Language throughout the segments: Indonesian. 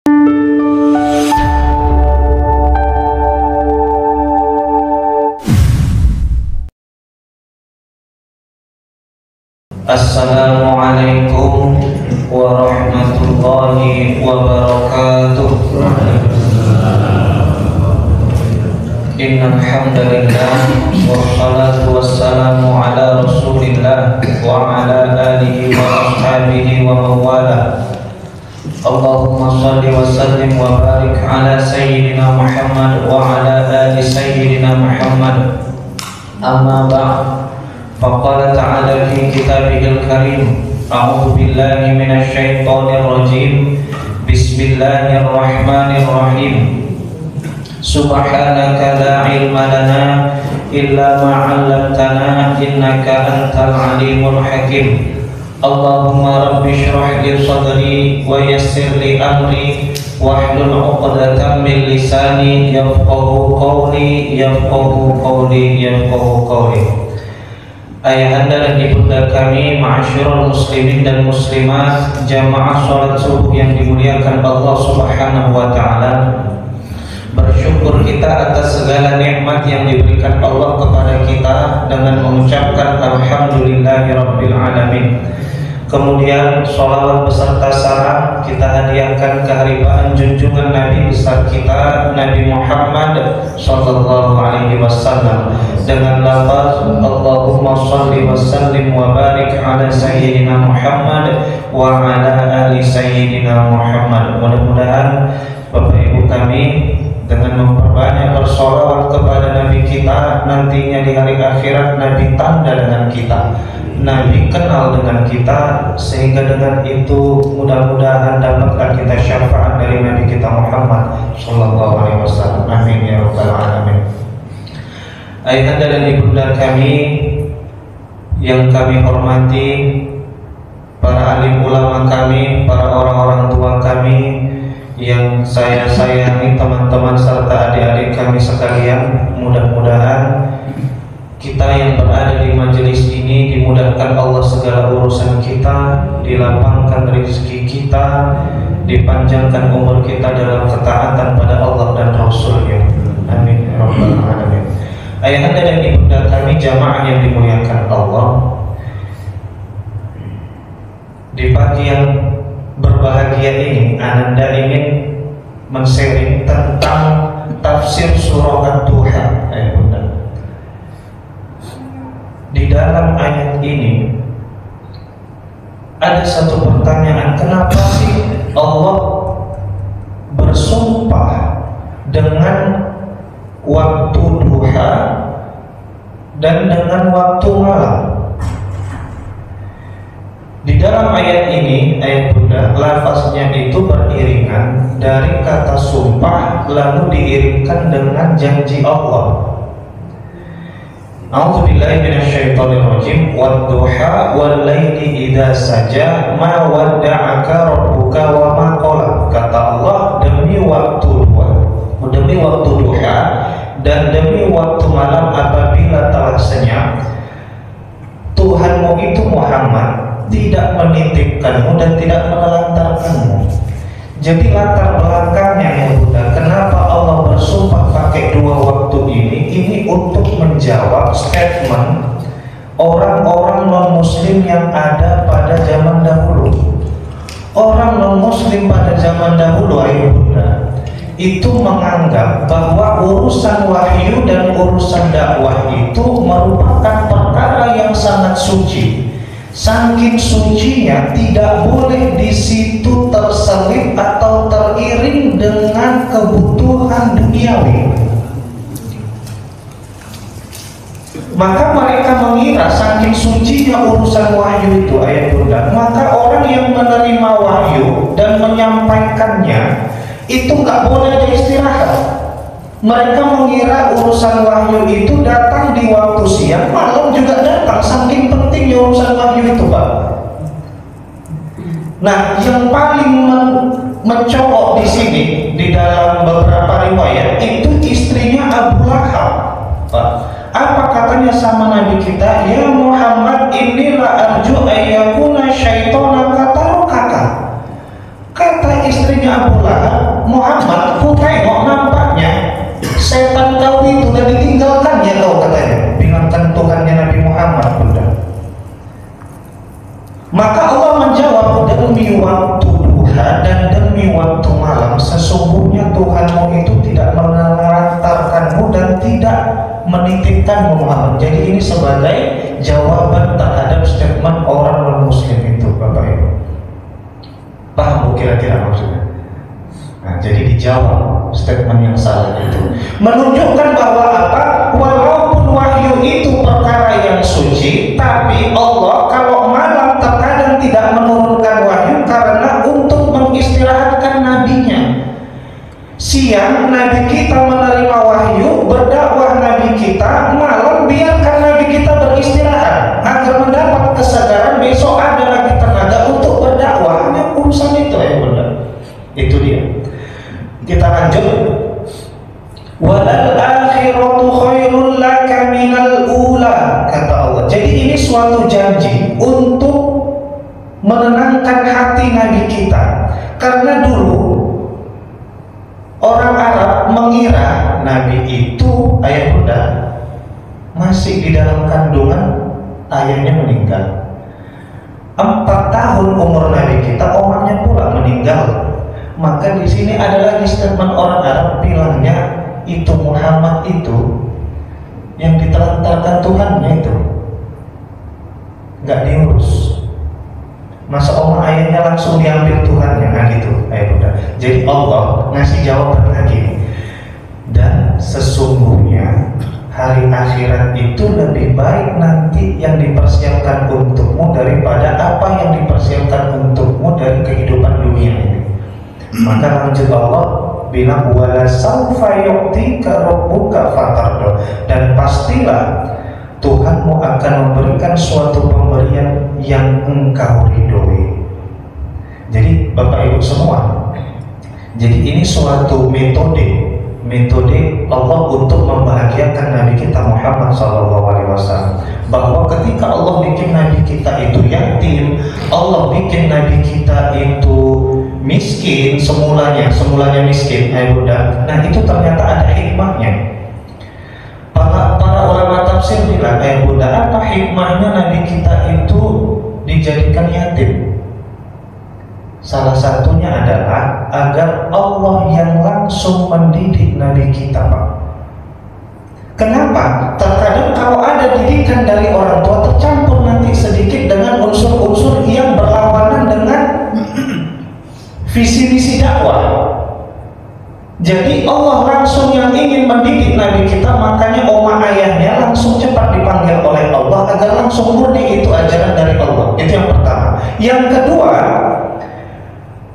Assalamualaikum warahmatullahi wabarakatuh. Innal hamdalillah wassalatu wassalamu ala Rasulillah wa ala alihi wa ashabihi wa mawala. Allahumma shalli wa sallim wa barik ala sayyidina Muhammad wa ala ali sayyidina Muhammad. Amma ba'd. Faqala ta'ala fi kitabihil karim, a'udzu billahi minasy syaithanir rajim. Bismillahirrahmanirrahim. Subhanaka la ilma lana illa ma 'allamtana innaka antal alimul hakim. Allahumma rabbi shrah li sadri wa yassir li amri wahlul 'uqdatam min lisani yafqahu qawli yafqahu qawli yafqahu qawli. Ayahanda dan ibunda kami, ma'asyiral muslimin dan muslimat, jamaah sholat subuh yang dimuliakan Allah Subhanahu wa ta'ala. Bersyukur kita atas segala nikmat yang diberikan Allah kepada kita dengan mengucapkan alhamdulillahirabbil alamin. Kemudian sholawat beserta salam kita hadiahkan keharibaan junjungan Nabi besar kita, Nabi Muhammad sallallahu alaihi wasallam, dengan lafaz Allahumma shalli wa sallim wa barik ala sayyidina Muhammad wa ala ali sayyidina Muhammad. Mudah-mudahan Bapak Ibu kami dengan memperbanyak bersolawat kepada Nabi kita, nantinya di hari akhirat Nabi tanda dengan kita, Nabi kenal dengan kita, sehingga dengan itu mudah-mudahan dapatkan kita syafaat dari Nabi kita Muhammad sallallahu alaihi wasallam. Amin ya rabbal alamin. Ayahanda dan ibunda kami yang kami hormati, para alim ulama kami, para orang-orang tua kami yang saya sayangi, teman-teman serta adik-adik kami sekalian, mudah-mudahan kita yang berada di majelis ini dimudahkan Allah segala urusan kita, dilapangkan rezeki kita, dipanjangkan umur kita dalam ketaatan pada Allah dan Rasul-Nya. Amin ya rabbal alamin. Ayahanda dan ibunda kami, jamaah yang dimuliakan Allah, di pagi yang berbahagia ini Ananda ingin men-sharing tentang tafsir surah Ad-Duha. Di dalam ayat ini ada satu pertanyaan, kenapa sih Allah bersumpah dengan waktu duha dan dengan waktu malam? Di dalam ayat ini, ayat Bunda, lafaznya itu beriringan dari kata sumpah lalu diiringkan dengan janji Allah. A'udzubillahi minasyaitonirrajim. Wadduha wal-laili idza saja ma wadda'aka rabbuka wa ma qala. Kata Allah, demi waktu duha dan demi waktu malam apabila telah senyap, Tuhanmu itu Muhammad tidak menitipkanmu dan tidak menelantarkanmu. Jadi latar belakangnya ya Bunda, kenapa Allah bersumpah pakai dua waktu ini untuk menjawab statement orang-orang non-muslim yang ada pada zaman dahulu. Orang non-muslim pada zaman dahulu, ayo Bunda, itu menganggap bahwa urusan wahyu dan urusan dakwah itu merupakan perkara yang sangat suci. Saking sucinya tidak boleh di situ terselip atau teriring dengan kebutuhan duniawi. Maka mereka mengira saking sucinya urusan wahyu itu, ayat Bunda, maka orang yang menerima wahyu dan menyampaikannya itu nggak boleh ada istirahat. Mereka mengira urusan wahyu itu datang di waktu siang, malam juga datang, saking pentingnya urusan wahyu itu, Pak. Nah, yang paling mencolok di sini di dalam beberapa riwayat itu istrinya Abu Lahab, Pak. Apa katanya sama Nabi kita? Ya Muhammad, inilah arju ayyakuna syaitona katarokaka. Kata istri istrinya Abu Lahab, Muhammad, ku tengok nampaknya setan kau itu udah ditinggalkannya kau, katanya. Bilangkan Tuhannya Nabi Muhammad, bunda. Maka Allah menjawab, demi waktu duha dan demi waktu malam, sesungguhnya Tuhanmu itu tidak menelantarkanmu dan tidak menitipkanmu, Muhammad. Jadi ini sebagai jawaban terhadap statement orang non-muslim itu, Bapak Ibu. Paham kira-kira maksudnya? Nah, jadi dijawab statement yang salah itu, menunjukkan bahwa apa? Walaupun wahyu itu perkara yang suci, tapi Allah kalau malam terkadang tidak menurunkan wahyu karena untuk mengistirahatkan nabinya. Siang Nabi kita menerima wahyu, berdakwah Nabi kita, malam biarkan Nabi kita beristirahat agar mendapat kesadaran besok ada lagi tenaga untuk berdakwah. Hanya urusan itu ya bunda. Itu dia. Kita lanjut. Walal akhiratu khairul laka minal ula, kata Allah. Jadi ini suatu janji untuk menenangkan hati Nabi kita. Karena dulu orang Arab mengira Nabi itu ayah bunda masih di dalam kandungan ayahnya meninggal. 4 tahun umur Nabi kita, omanya pula meninggal. Maka di sini ada lagi statement orang Arab bilangnya itu Muhammad itu yang ditelantarkan Tuhannya itu nggak diurus. Masa oma ayahnya langsung diambil Tuhannya, nah gitu, ayah bunda. Jadi Allah ngasih jawaban lagi. Dan sesungguhnya hari akhirat itu lebih baik nanti yang dipersiapkan untukmu daripada apa yang dipersiapkan untukmu dari kehidupan dunia ini. Maka lanjut Allah bilang wala saufa yu'tika rabbuka fatarda, dan pastilah Tuhanmu akan memberikan suatu pemberian yang engkau ridhoi. Jadi Bapak Ibu semua, jadi ini suatu metode Allah untuk membahagiakan Nabi kita Muhammad SAW. Bahwa ketika Allah bikin Nabi kita itu yatim, Allah bikin Nabi kita itu miskin, semulanya miskin, ayah bunda. Nah itu ternyata ada hikmahnya. Para ulama tafsir bilang, ayah bunda, apa hikmahnya Nabi kita itu dijadikan yatim? Salah satunya adalah agar Allah yang langsung mendidik Nabi kita, Pak. Kenapa? Terkadang kalau ada didikan dari orang tua tercampur nanti sedikit dengan unsur-unsur yang berlawanan dengan visi misi dakwah. Jadi Allah langsung yang ingin mendidik Nabi kita, makanya oma ayahnya langsung cepat dipanggil oleh Allah agar langsung murni itu ajaran dari Allah. Itu yang pertama. Yang kedua,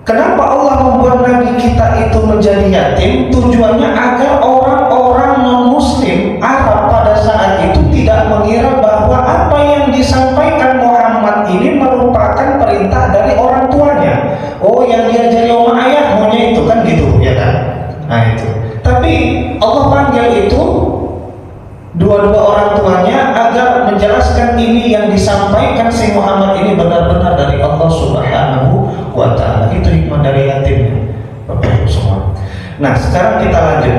kenapa Allah membuat Nabi kita itu menjadi yatim? Tujuannya agar orang-orang non-muslim Arab pada saat itu tidak mengira bahwa apa yang disampaikan Muhammad ini merupakan perintah dari orang tuanya. Oh, yang diajari oma ayah maunya itu kan gitu, ya kan? Nah itu. Tapi Allah panggil itu dua-dua orang tuanya agar menjelaskan ini yang disampaikan si Muhammad ini benar-benar dari Allah Subhanahu wa ta'ala. Itu hikmah dari yatimnya, Bapak Ibu semua. Nah sekarang kita lanjut.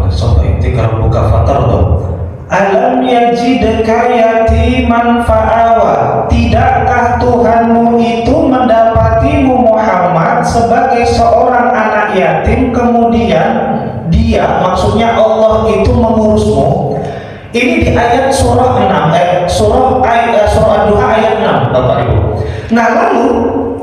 Sobat tikar buka fatardo. Alam yajidka yatiman fa'awa. Tidakkah Tuhanmu itu mendapatimu Muhammad sebagai seorang anak yatim, kemudian dia, maksudnya Allah itu mengurusmu? Ini di ayat surah 6, surah Ad-Duha ayat 6, Bapak Ibu. Nah lalu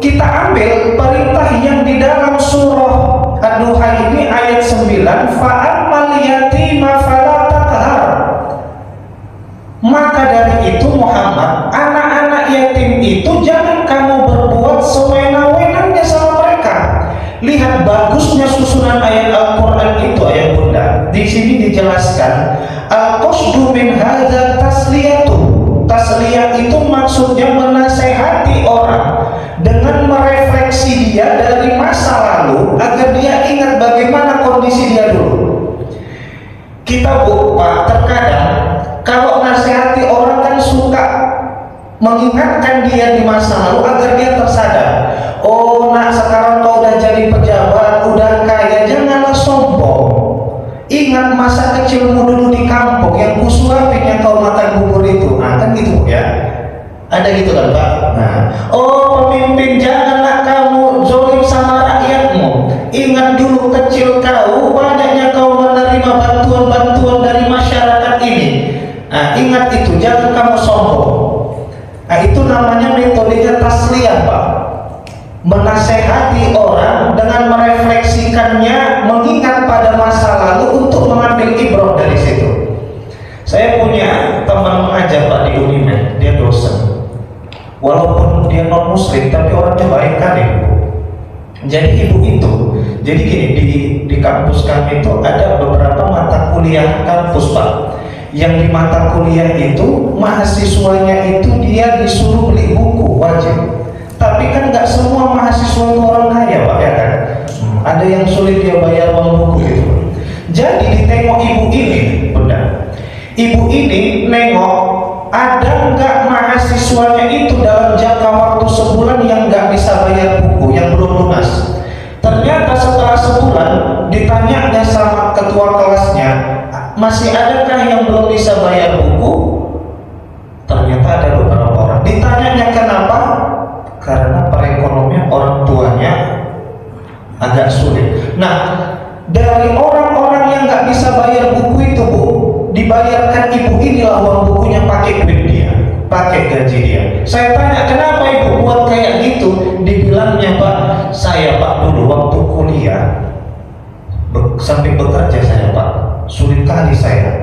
kita ambil perintah yang di dalam surah Ad-Duha ini ayat 9, fa'amal yatima fala taqhar. Maka dari itu Muhammad, anak-anak yatim itu jangan kamu berbuat sewena-wenanya sama mereka. Lihat bagusnya susunan ayat Al-Quran itu, ayat bunda. Di sini dijelaskan al-qasdu min hadza tasliyatu. Tasliyah itu maksudnya menasehati orang dengan merefleksi dia dari masa lalu agar dia ingat bagaimana kondisi dia dulu. Kita Pak, terkadang kalau nasihati orang kan suka mengingatkan dia di masa lalu agar dia tersadar. Oh nak, ingat masa kecilmu dulu di kampung yang kusuapin kau makan bubur itu. Nah kan gitu ya, ada gitu kan Pak. Nah, oh pemimpin, janganlah kamu zolim sama rakyatmu. Ingat dulu kecil kau, banyaknya kau menerima bantuan-bantuan dari masyarakat ini. Nah ingat itu, jangan kamu sombong. Nah itu namanya metodenya tasliyah Pak, menasehati orang dengan merefleksikannya, mengingat pada masa lalu untuk mengambil ibrah dari situ. Saya punya teman mengajar Pak di Unimed, dia dosen. Walaupun dia non muslim tapi orangnya baik kali Bu. Jadi ibu itu, jadi gini, di kampus kami itu ada beberapa mata kuliah kampus Pak. Yang di mata kuliah itu mahasiswanya itu dia disuruh beli buku wajib. Tapi kan nggak semua mahasiswa itu orang kaya Pak ya kan. Ada yang sulit dia bayar uang buku gitu. Jadi ditengok ibu ini, Bunda. Ibu ini nengok ada nggak mahasiswanya itu dalam jangka waktu sebulan yang nggak bisa bayar buku, yang belum lunas. Ternyata setelah sebulan ditanyanya sama ketua kelasnya, masih adakah yang belum bisa bayar buku? Ternyata ada beberapa orang. Ditanyanya kenapa? Karena perekonomian orang tuanya agak sulit. Nah, dari orang-orang yang nggak bisa bayar buku itu Bu, dibayarkan ibu inilah uang bukunya pakai duit dia, pakai gaji dia. Saya tanya kenapa ibu buat kayak gitu? Dibilangnya Pak, saya Pak dulu waktu kuliah sampai bekerja saya Pak, sulit kali saya.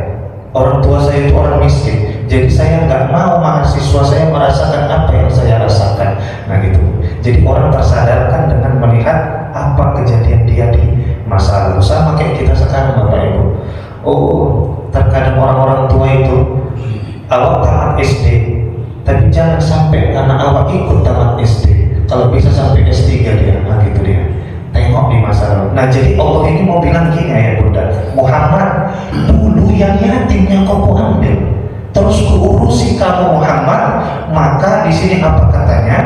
Orang tua saya itu orang miskin, jadi saya nggak mau mahasiswa saya merasakan apa yang saya rasakan. Nah gitu. Jadi orang tersadarkan dengan melihat apa kejadian dia di masa lalu. Sama kayak kita sekarang Bapak Ibu. Oh, terkadang orang-orang tua itu awak tamat SD, tapi jangan sampai anak awak ikut tamat SD. Kalau bisa sampai S3 dia, nah gitu dia. Tengok di masa lalu. Nah jadi Allah ini mau bilang gini ya Bunda, Muhammad, dulu yang yatimnya kau ambil, terus kuurusi kamu Muhammad. Maka di sini apa katanya?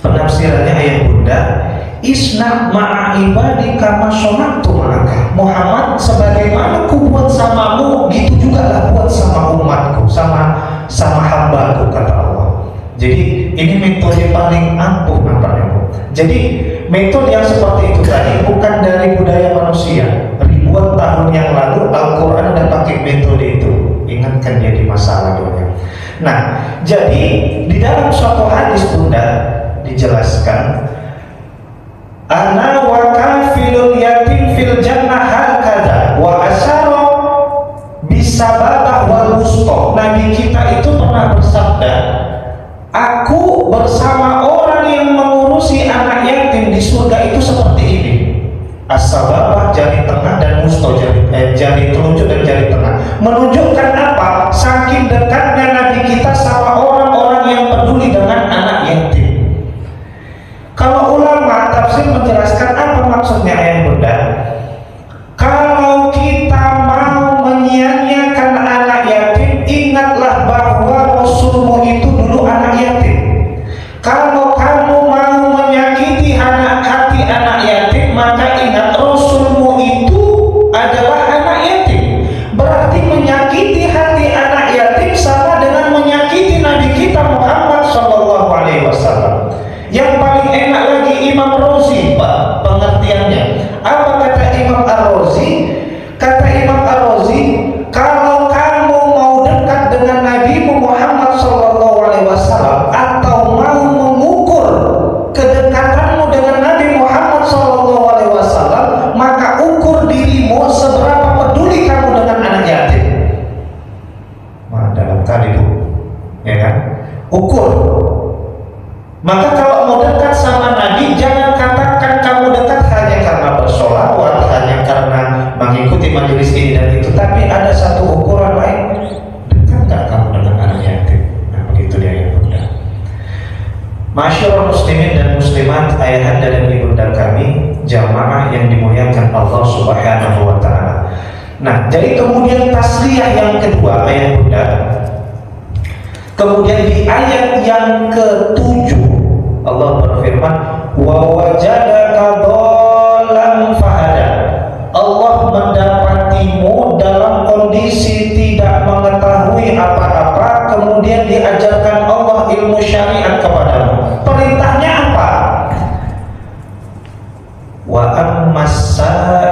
Penafsirannya ayat Bunda, isna ma'a ibadika ma sonatu ma'aka. Muhammad, sebagaimana ku buat samamu, gitu juga lah buat sama umatku, sama hambaku, kata Allah. Jadi ini metode paling ampuh nampaknya Bu. Jadi metode yang seperti itu tadi bukan dari budaya manusia. Ribuan tahun yang lalu Al-Quran udah pakai metode itu. Ingatkan dia di masa lalunya. Nah, jadi di dalam suatu hadis Bunda dijelaskan, ana wa kafilul yatim fil jannah hakadha wa asyara bisababah wal wusta. Nabi kita itu pernah bersabda, aku bersama orang yang mengurusi anak yatim di surga itu seperti ini. As-sababah jari tengah dan wusta jari telunjuk dan jari tengah. Menunjukkan apa? Saking dekatnya Nabi kita sama orang-orang yang peduli dengan anak yatim. Kalau ulama tafsir menjelaskan apa maksudnya ayat Bunda? Kalau kita mau menyia-nyiakan anak yatim, ingatlah bahwa Rasulmu itu dulu anak yatim. Kalau kamu mau menyakiti hati anak yatim, maka ingat Rasulmu itu adalah anak yatim. Berarti menyakiti hati anak yatim sama dengan menyakiti Nabi kita Muhammad SAW. Yang paling enak lagi Imam Razi Pak pengertiannya. Apa kata Imam Ar-Razi? Kata Imam Ar-Razi, kalau kamu mau dekat dengan Nabi Muhammad SAW atau mau mengukur kedekatanmu dengan Nabi Muhammad SAW, maka ukur dirimu seberapa peduli kamu dengan anak yatim. Nah, dalam tadi Bu, ya kan? Ukur. Maka kalau mau dekat sama Nabi, jangan katakan kamu dekat hanya karena bersolawat, hanya karena mengikuti majelis ini dan itu, tapi ada satu ukuran lain. Dekat nggak kamu dengan anak yatim? Nah begitu dia yang Bunda. Masyaallah muslimin dan muslimat, ayahanda dan ibunda kami, jamaah yang dimuliakan Allah Subhanahu wa Ta'ala. Nah, jadi kemudian tasliyah yang kedua, ayat Bunda. Kemudian di ayat yang ke-7 Allah berfirman, wa wajadaka dhallan fahada. Allah mendapatkan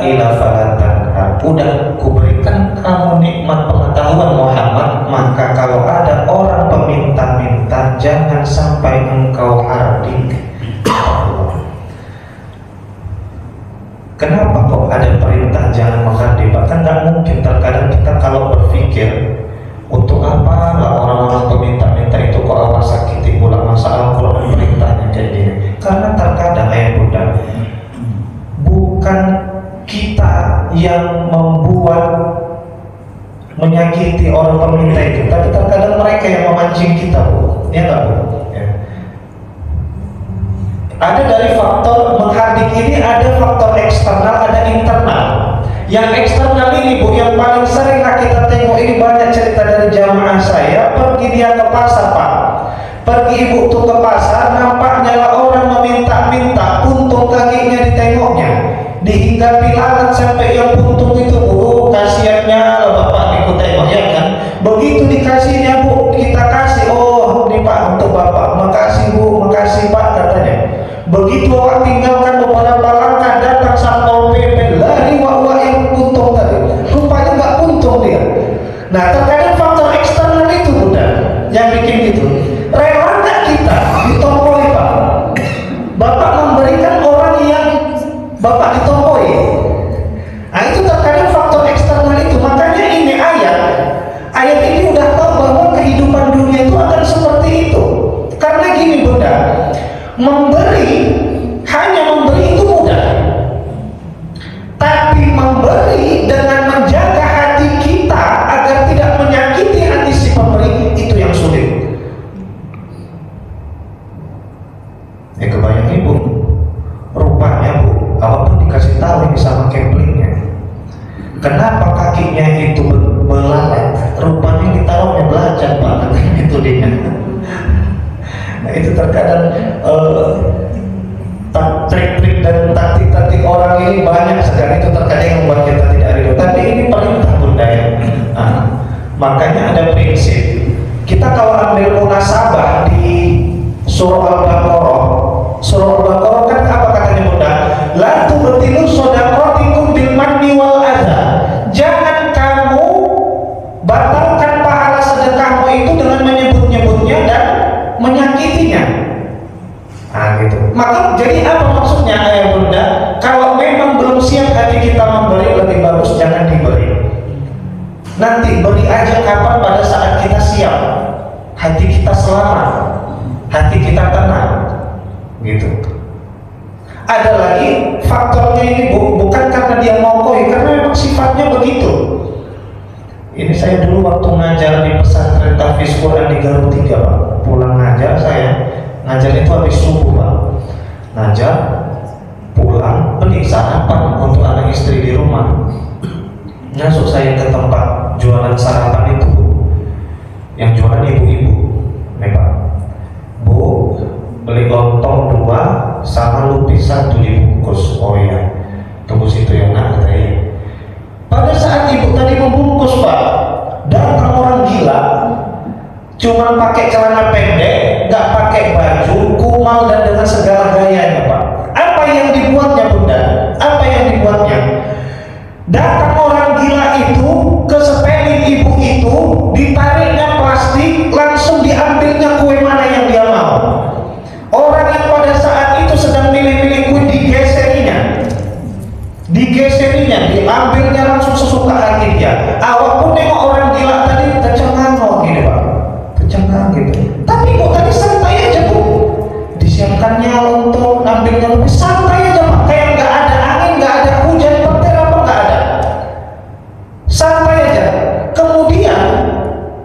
as-sa'ila fala tanhar. Udah kuberikan kamu nikmat pengetahuan Muhammad, maka kalau ada orang peminta-minta jangan sampai engkau hardik. Kenapa kok ada perintah jangan menghardik? Bahkan nggak mungkin. Terkadang kita kalau berpikir, untuk apa lah orang-orang peminta-minta itu kok Allah sakiti pula, masa Al-Quran perintahnya kayak gini? Karena terkadang ayah bunda, bukan kita yang membuat menyakiti orang peminta itu, tapi terkadang mereka yang memancing kita, Bu. Ya nggak, Bu? Ya. Ada dari faktor menghardik ini, ada faktor eksternal, ada internal. Yang eksternal ini, Bu, yang paling sering kita tengok ini banyak cerita dari jamaah saya. Pergi dia ke pasar, Pak. Pergi ibu tuh ke pasar, nampaknya lah orang meminta-minta, puntung kakinya ditengoknya, dihinggapi lalat sampai yang puntung itu, Bu, kasihannya bapak ikut tengok, ya kan? Begitu dikasihnya, Bu, kita kasih, oh ini Pak untuk bapak, makasih Bu, makasih Pak, katanya. Begitu awak tinggalkan beberapa langkah, datang Satpol PP, lari wak yang puntung tadi, rupanya nggak puntung dia. Nah, terkadang faktor eksternal itu, Bunda, yang bikin gitu. Rela nggak kita ditompoi, Pak? Bapak memberikan orang yang Bapak ditompoi. Nah, itu terkadang faktor eksternal itu. Makanya ini ayat ini udah tahu bahwa kehidupan dunia itu akan seperti itu. Karena gini, Bunda, hanya memberi itu mudah, tapi memberi dengan menjaga hati kita agar tidak menyakiti hati si pemberi, itu yang sulit. Ya kebayang Ibu, rupanya Bu, apapun dikasih tahu ini sama kemplingnya. Kenapa kakinya itu belalet? Rupanya ditaruhnya belajar banget itu dia. Nah, itu terkadang trik-trik dan taktik-taktik orang ini banyak sekali. Itu terkadang yang membuat kita tidak ridho. Tapi ini perintah, Bunda, ya. Nah, makanya ada prinsip. Kita kalau ambil munasabah di surah Al-Baqarah, kan apa katanya, Bunda? La tubtilu shadaqatikum bil manni wal adha. Jangan kamu batalkan pahala sedekahmu itu dengan menyebut-nyebutnya dan menyakitinya. Nah, gitu. Maka jadi apa maksudnya, ayah bunda? Kalau memang belum siap hati kita memberi, lebih bagus jangan diberi. Nanti beri aja kapan, pada saat kita siap, hati kita selamat, hati kita tenang, gitu. Ada lagi faktornya ini, Bu, bukan karena dia mau koi, karena memang sifatnya begitu. Ini saya dulu waktu ngajar di pesantren Tahfiz Quran di Garut 3, Pak. Pulang ngajar, saya ngajar itu habis subuh, Pak. Ngajar, pulang, beli sarapan untuk anak istri di rumah. Masuk saya ke tempat jualan sarapan itu, Bu. Yang jualan ibu-ibu, nih Pak. Bu, beli lontong 2 sama lupis 1 dibungkus. Oh iya, tunggu situ ya nak, katanya. Pada saat ibu tadi membungkus, Pak, datang orang gila, cuma pakai celana pendek, nggak pakai baju, kumal dan dengan segala gayanya, Pak. Apa yang dibuatnya, Bunda? Apa yang dibuatnya? Datang orang gila itu ke sepeling ibu itu, ditariknya plastik, langsung diambilnya kue mana yang dia mau. Orang yang pada saat itu sedang milih-milih kue digeserinya, diambilnya langsung sesuka hati dia. Awak pun nengok orang gila tadi tercengang gini, Pak, tercengang gitu. Tapi kok tadi santai aja, Bu. Disiapkannya untuk ambilnya lebih santai aja, Pak. Kayak nggak ada angin, nggak ada hujan, petir apa nggak ada. Santai aja. Kemudian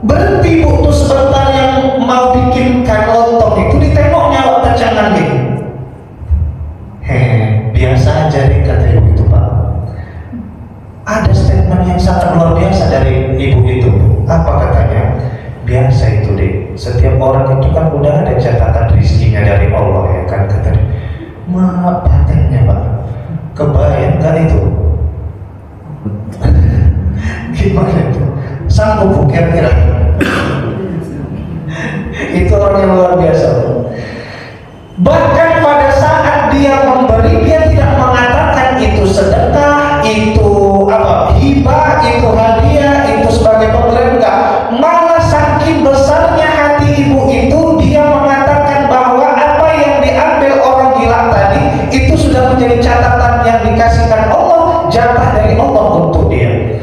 berhenti, Bu, tuh sebentar yang mau bikinkan lontong itu, ditengoknya awak tercengang gitu. Biasa aja nih, kata ibu itu, Pak. Ada statement yang sangat luar biasa dari ibu itu. Apa katanya? Biasa itu deh, setiap orang itu kan udah ada catatan rezekinya dari Allah, ya kan, kata dia. Maaf patennya, Pak. Kebayang nggak itu? Gimana itu? Sanggup, Bu, kira-kira? Itu orang yang luar biasa, Bu. Bahkan pada saat dia memberi, dia tidak mengatakan itu sedekah, itu sudah menjadi catatan yang dikasihkan Allah, jatah dari Allah untuk dia.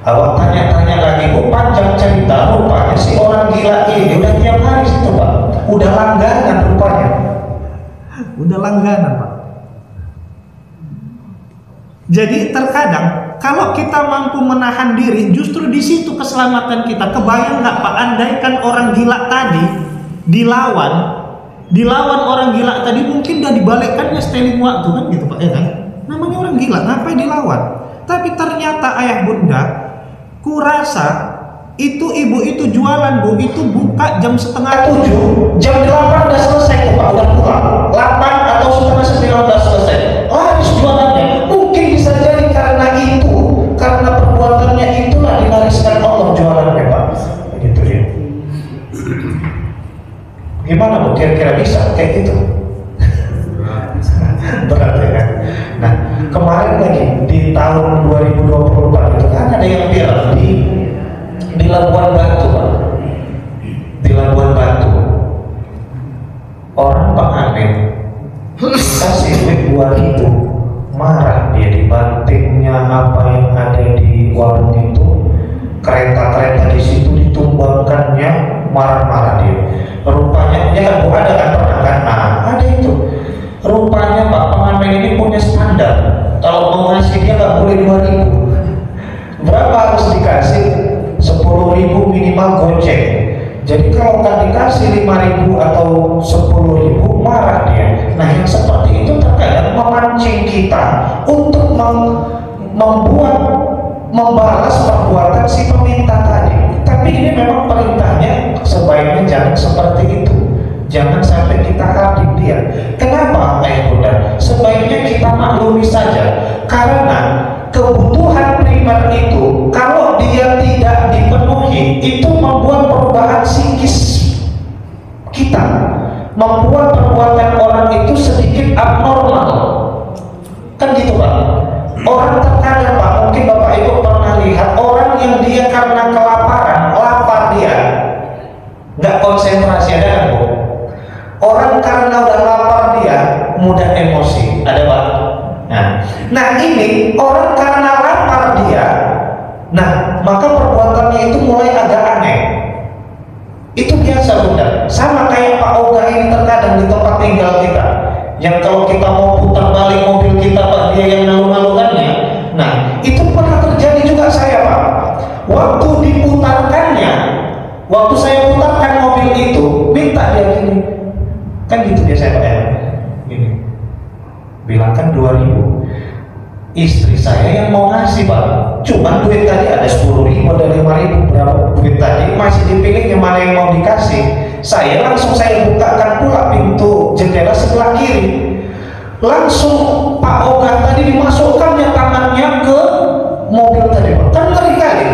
Awak tanya-tanya lagi, kok panjang cerita, rupanya si orang gila ini udah tiap hari situ Pak, udah langganan rupanya. Udah langganan Pak. Jadi terkadang kalau kita mampu menahan diri, justru di situ keselamatan kita. Kebayang nggak Pak, andaikan orang gila tadi dilawan orang gila tadi, mungkin udah dibalikkannya seteling waktu kan gitu Pak, ya kan? Namanya orang gila, ngapain dilawan? Tapi ternyata ayah bunda, kurasa itu ibu itu jualan Bu, itu buka jam 6:30, jam 8 udah selesai tuh Pak, udah pulang. 8 atau setengah 9 udah selesai, laris jualannya. Mungkin bisa jadi karena itu, karena perbuatannya itulah dilariskan Allah jualannya Pak, begitu ya. Gimana Bu, kira-kira bisa kayak gitu? Berat ya kan? Nah, kemarin lagi di tahun 2024 itu kan ada yang viral di Labuan Batu Pak. Di Labuan Batu orang pengantin kasih duit 2.000, marah dia, dibantingnya apa yang ada di warung itu, kereta-kereta di situ ditumbangkannya, marah-marah dia. Rupanya ya kan Bu, ada kan pernah kan? Nah, ada itu. Rupanya Pak pengantin ini punya standar. Kalau mau ngasih dia nggak boleh 2.000. Berapa harus dikasih? 10.000 minimal goceng. Jadi kalau nggak dikasih 5.000 atau 10.000, marah dia. Nah yang seperti itu terkadang memancing kita untuk membalas perbuatan si peminta tadi. Tapi ini memang perintahnya sebaiknya jangan seperti itu. Jangan sampai kita hardik dia. Kenapa ayah bunda? Sebaiknya kita maklumi saja. Karena kebutuhan primer itu kalau dia tidak dipenuhi, itu membuat perubahan psikis kita, membuat perbuatan orang itu sedikit abnormal. Kan gitu Pak. Orang terkadang Pak, mungkin Bapak Ibu pernah lihat orang yang dia karena kelaparan, lapar dia, nggak konsentrasi, ada kan Bu? Orang karena udah lapar dia mudah emosi, ada Pak? Nah ini orang karena lapar dia, nah maka perbuatannya itu mulai agak aneh. Itu biasa Bunda. Sama kayak Pak Oga ini terkadang di tempat tinggal kita, yang kalau kita mau putar balik mobil kita Pak, dia yang nalung-nalungannya. Nah itu pernah terjadi juga saya Pak. Waktu diputarkannya, waktu saya putarkan mobil itu, minta dia gini, kan gitu biasanya Pak ya, gini, bilangkan 2.000. Istri saya yang mau ngasih Pak, cuman duit tadi ada 10.000, ada 5.000, berapa duit tadi masih dipilih yang mana yang mau dikasih. Saya langsung bukakan pula pintu jendela sebelah kiri, langsung Pak Oga tadi dimasukkannya tangannya ke mobil tadi Pak. Kan ngeri kali,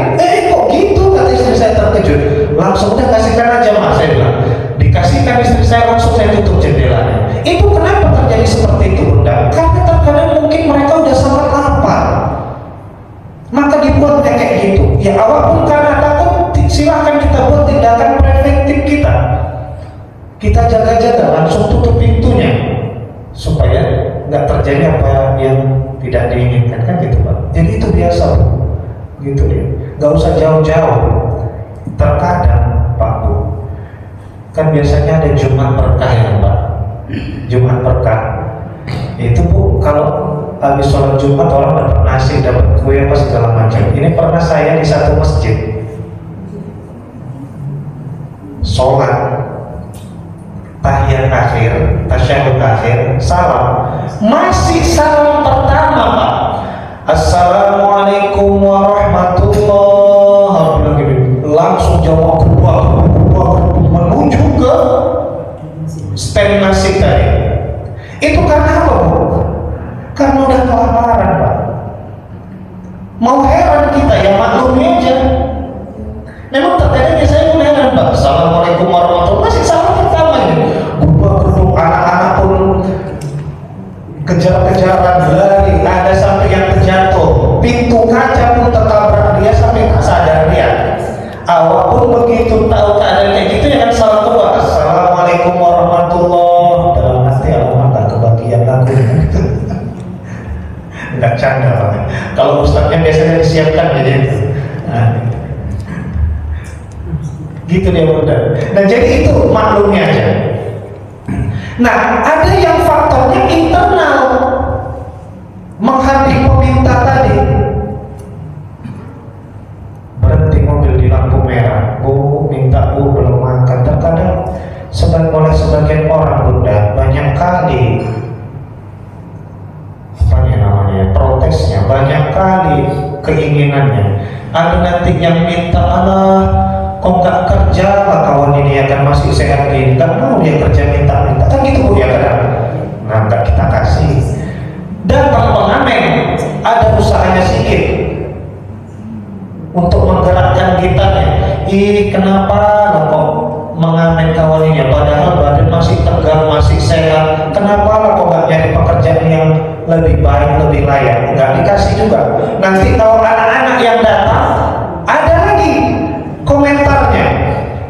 kok gitu, kata istri saya terkejut. Langsung udah kasihkan aja Mas, saya bilang. Dikasihkan istri saya, langsung saya tutup jendelanya. Itu kenapa terjadi seperti itu Bunda? Karena terkadang mungkin mereka udah sangat lapar, maka dibuatnya kayak gitu. Ya awak pun karena takut, silahkan kita buat tindakan preventif kita. Kita jaga-jaga, langsung tutup pintunya supaya nggak terjadi apa yang tidak diinginkan, kan gitu Pak. Jadi itu biasa gitu ya, nggak usah jauh-jauh. Terkadang Pak Bu, kan biasanya ada Jumat berkah ya Pak. Jumat berkah itu Bu, kalau habis sholat Jumat orang dapat nasi, dapat kue apa segala macam. Ini pernah saya di satu masjid sholat tahiyat akhir, tasyahud akhir, salam, masih salam pertama Pak, Assalamualaikum warahmatullahi, langsung jamaah kedua menuju ke stand nasi tadi. Itu karena apa Bu? Karena udah kelaparan Pak. Mau heran kita ya maklumi aja. Memang terkadang saya pun heran Pak. Assalamualaikum warahmatullahi, masih salam pertama ini. Gedung anak-anak pun kejar-kejaran lari, ada sampai yang terjatuh, pintu kaca pun tertabrak dia sampai tak sadar dia. Awak pun begitu tahu keadaan kayak gitu ya kan, salam kedua, Assalamualaikum warahmatullahi, dalam hati alamak gak kebagian aku. bercanda Pak. Kalau ustadznya biasanya disiapkan aja itu. Nah, gitu dia bunda. Nah jadi itu maklumnya aja. Nah ada yang faktornya internal menghardik peminta tadi. Berhenti mobil di lampu merah, bu minta bu belum makan. Terkadang oleh sebagian orang bunda banyak kali protesnya, banyak kali keinginannya. Ada nanti yang minta, Allah kok nggak kerja lah kawan ini ya kan masih sehat gini, nggak mau dia kerja minta-minta kan gitu bu ya kadang. Nah nggak kita kasih. Datang pengamen, ada usahanya sedikit untuk menggerakkan kita. Kenapa lah kok mengamen kawan ini ya, padahal badan masih tegar, masih sehat. Kenapa lah kok nggak nyari pekerjaan yang lebih baik, lebih layak? Nggak dikasih juga. Nanti kalau anak-anak yang datang, ada lagi komentarnya.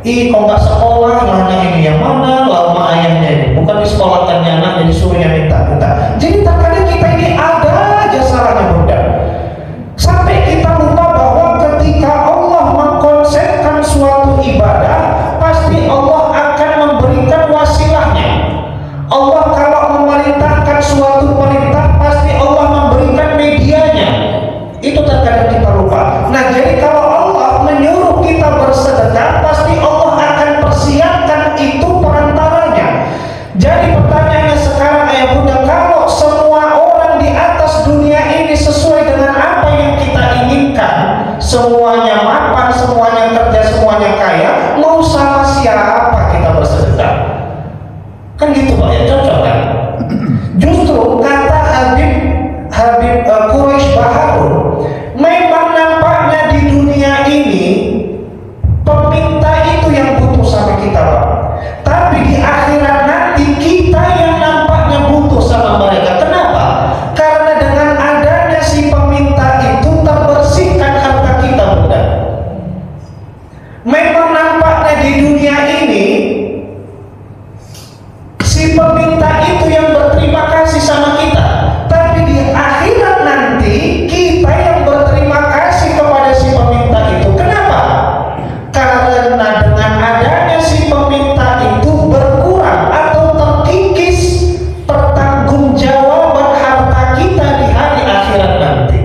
Kok nggak sekolah, lahnya ini yang mana, lama ayahnya ini. Bukan disekolahkannya anaknya, disuruhnya minta-minta. Jadi terkadang kita ini ada aja salahnya bunda. Sampai kita lupa bahwa ketika Allah mengkonsepkan suatu ibadah, pasti Allah akan memberikan wasilahnya. Allah kalau memerintahkan suatu perintah, pasti Allah memberikan medianya. Itu terkadang kita lupa. Nah jadi kalau Allah menyuruh kita bersedekah, pasti Allah akan persiapkan itu perantaranya. Jadi pertanyaannya sekarang ayah bunda, kalau semua orang di atas dunia ini sesuai dengan apa yang kita inginkan, semuanya mapan, semuanya kerja, semuanya kaya, mau sama siapa kita bersedekah? Kan gitu Pak ya, cocok kan? Justru kata Habib Quraisy Baharun, memang nampaknya di dunia ini peminta itu yang butuh sama kita Pak. Tapi di akhirat nanti kita yang nampaknya butuh sama mereka. Kenapa? Karena dengan adanya si peminta itu terbersihkan harta kita bunda. Memang nampaknya di dunia ini si peminta itu yang berterima kasih sama kita, tapi di akhirat nanti kita yang berterima kasih kepada si peminta itu. Kenapa? Karena dengan adanya si peminta itu berkurang atau terkikis pertanggungjawaban harta kita di hari akhirat nanti.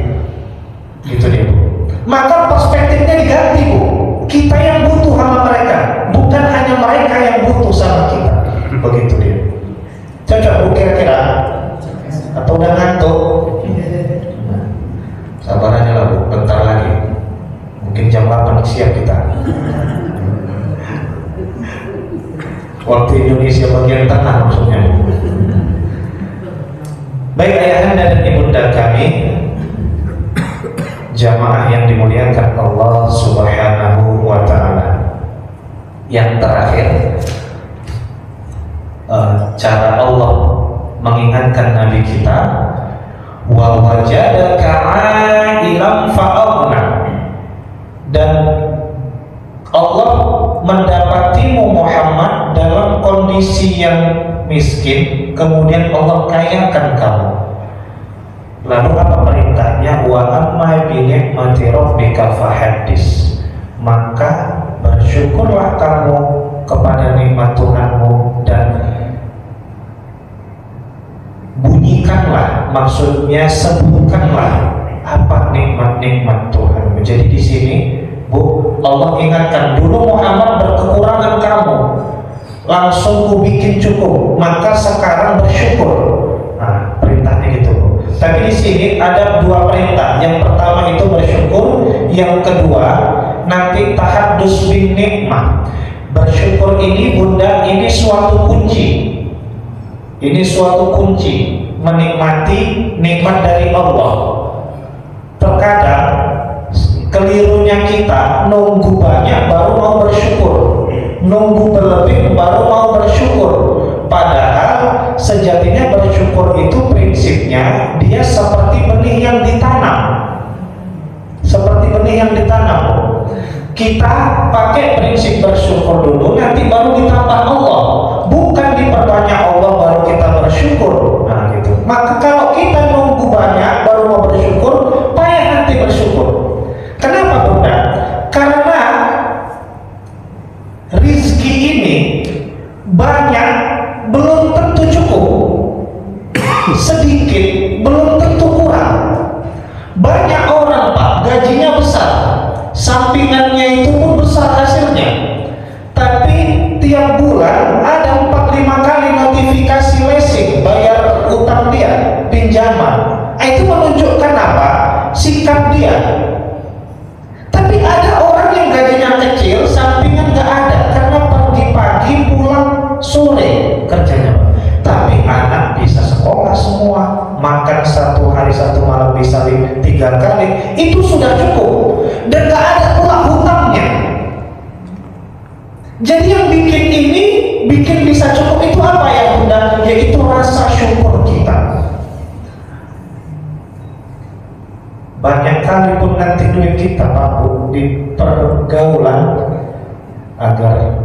Itu dia bu. Maka perspektifnya diganti bu. Kita yang butuh sama mereka, bukan hanya mereka yang butuh sama kita. Begitu dia. Cocok bu kira-kira? Atau udah ngantuk? Sabar aja lah bu, bentar lagi. Mungkin jam 8 siap kita. Waktu Indonesia bagian tengah maksudnya. Baik ayahanda dan ibunda kami, jamaah yang dimuliakan Allah Subhanahu wa ta'ala. Yang terakhir, cara Allah mengingatkan Nabi kita, wa wajadaka 'ailan fa'aghna, dan Allah mendapatimu Muhammad dalam kondisi yang miskin, kemudian Allah kayakan kamu. Lalu apa perintahnya? Wa amma bi ni'mati rabbika fahaddis, maka bersyukurlah kamu kepada nikmat Tuhanmu dan bunyikanlah, maksudnya sebutkanlah apa nikmat-nikmat Tuhan. Jadi di sini bu, Allah ingatkan dulu Muhammad berkekurangan kamu, langsung ku bikin cukup, maka sekarang bersyukur. Nah perintahnya gitu bu. Tapi di sini ada dua perintah. Yang pertama itu bersyukur, yang kedua nanti tahaddus bin nikmah. Bersyukur ini bunda, ini suatu kunci. Ini suatu kunci menikmati nikmat dari Allah. Terkadang kelirunya kita nunggu banyak baru mau bersyukur, nunggu berlebih baru mau bersyukur. Padahal sejatinya bersyukur itu prinsipnya dia seperti benih yang ditanam. Seperti benih yang ditanam. Kita pakai prinsip bersyukur dulu, nanti baru ditambah Allah. Bukan diperbanyak Allah baru kita bersyukur. Nah gitu. Maka kalau kita nunggu banyak baru mau bersyukur, Banyak orang Pak, gajinya besar, sampingannya itu pun besar hasilnya, tapi tiap bulan ada 4-5 kali notifikasi leasing, bayar utang dia, pinjaman. Itu menunjukkan apa? Sikap dia. Tapi ada orang yang gajinya kecil, sampingan nggak ada, karena pergi pagi pulang sore kerjanya. Tapi anak bisa sekolah semua, makan 1 hari 1 malam bisa 3 kali, itu sudah cukup, dan nggak ada pula hutangnya. Jadi yang bikin ini, bikin bisa cukup itu apa ya Bunda? Yaitu rasa syukur kita. Banyak kali pun nanti duit kita Pak Bu di pergaulan, agar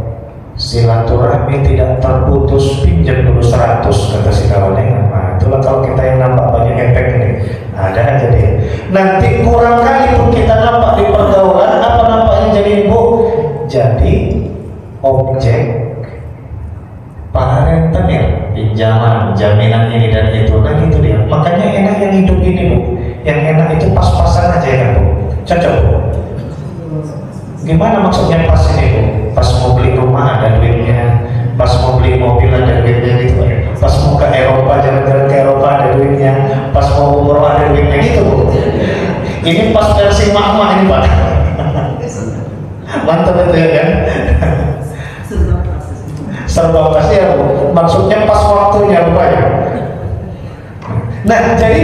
silaturahmi tidak terputus, pinjam dulu 100 kata si kawannya. Nah itulah kalau kita yang nampak banyak efek ini, ada aja deh. Nanti kurang kali pun kita nampak di pergaulan, apa nampaknya jadi Bu? Jadi objek para rentenir, pinjaman, jaminan ini dan itu. Nah itu dia. Makanya enak yang hidup ini Bu. Yang enak itu pas-pasan aja ya Bu. Cocok Bu. Gimana maksudnya pas ini Bu? Pas mau beli rumah ada duitnya, pas mau beli mobil ada duitnya gitu ya. Pas mau ke Eropa, jalan-jalan ke Eropa ada duitnya, pas mau umroh ada duitnya gitu Bu. Ini pas versi mama ini Pak. Mantap itu ya kan? Serba pas ya Bu. Maksudnya pas waktunya rupanya. Nah jadi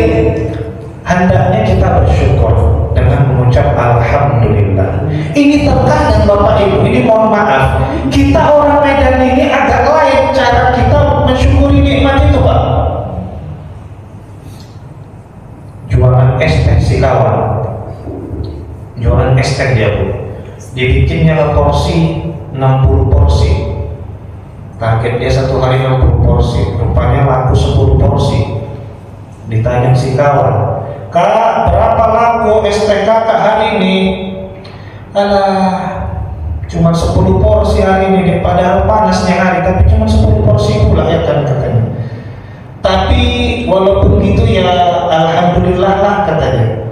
hendaknya kita bersyukur dengan mengucap Alhamdulillah. Ini terkadang Bapak Ibu, ini mohon maaf, kita orang Medan ini agak lain cara kita mensyukuri nikmat itu Pak. Jualan es teh si kawan, jualan es teh dia Bu, dibikinnya porsi 60 porsi, target dia 1 hari 60 porsi, rupanya laku 10 porsi. Ditanya si kawan, Kak, berapa laku es teh kakak hari ini? Alah, cuma 10 porsi hari ini, padahal panasnya hari, tapi cuma 10 porsi pula ya kan katanya. Tapi walaupun gitu ya Alhamdulillah lah katanya.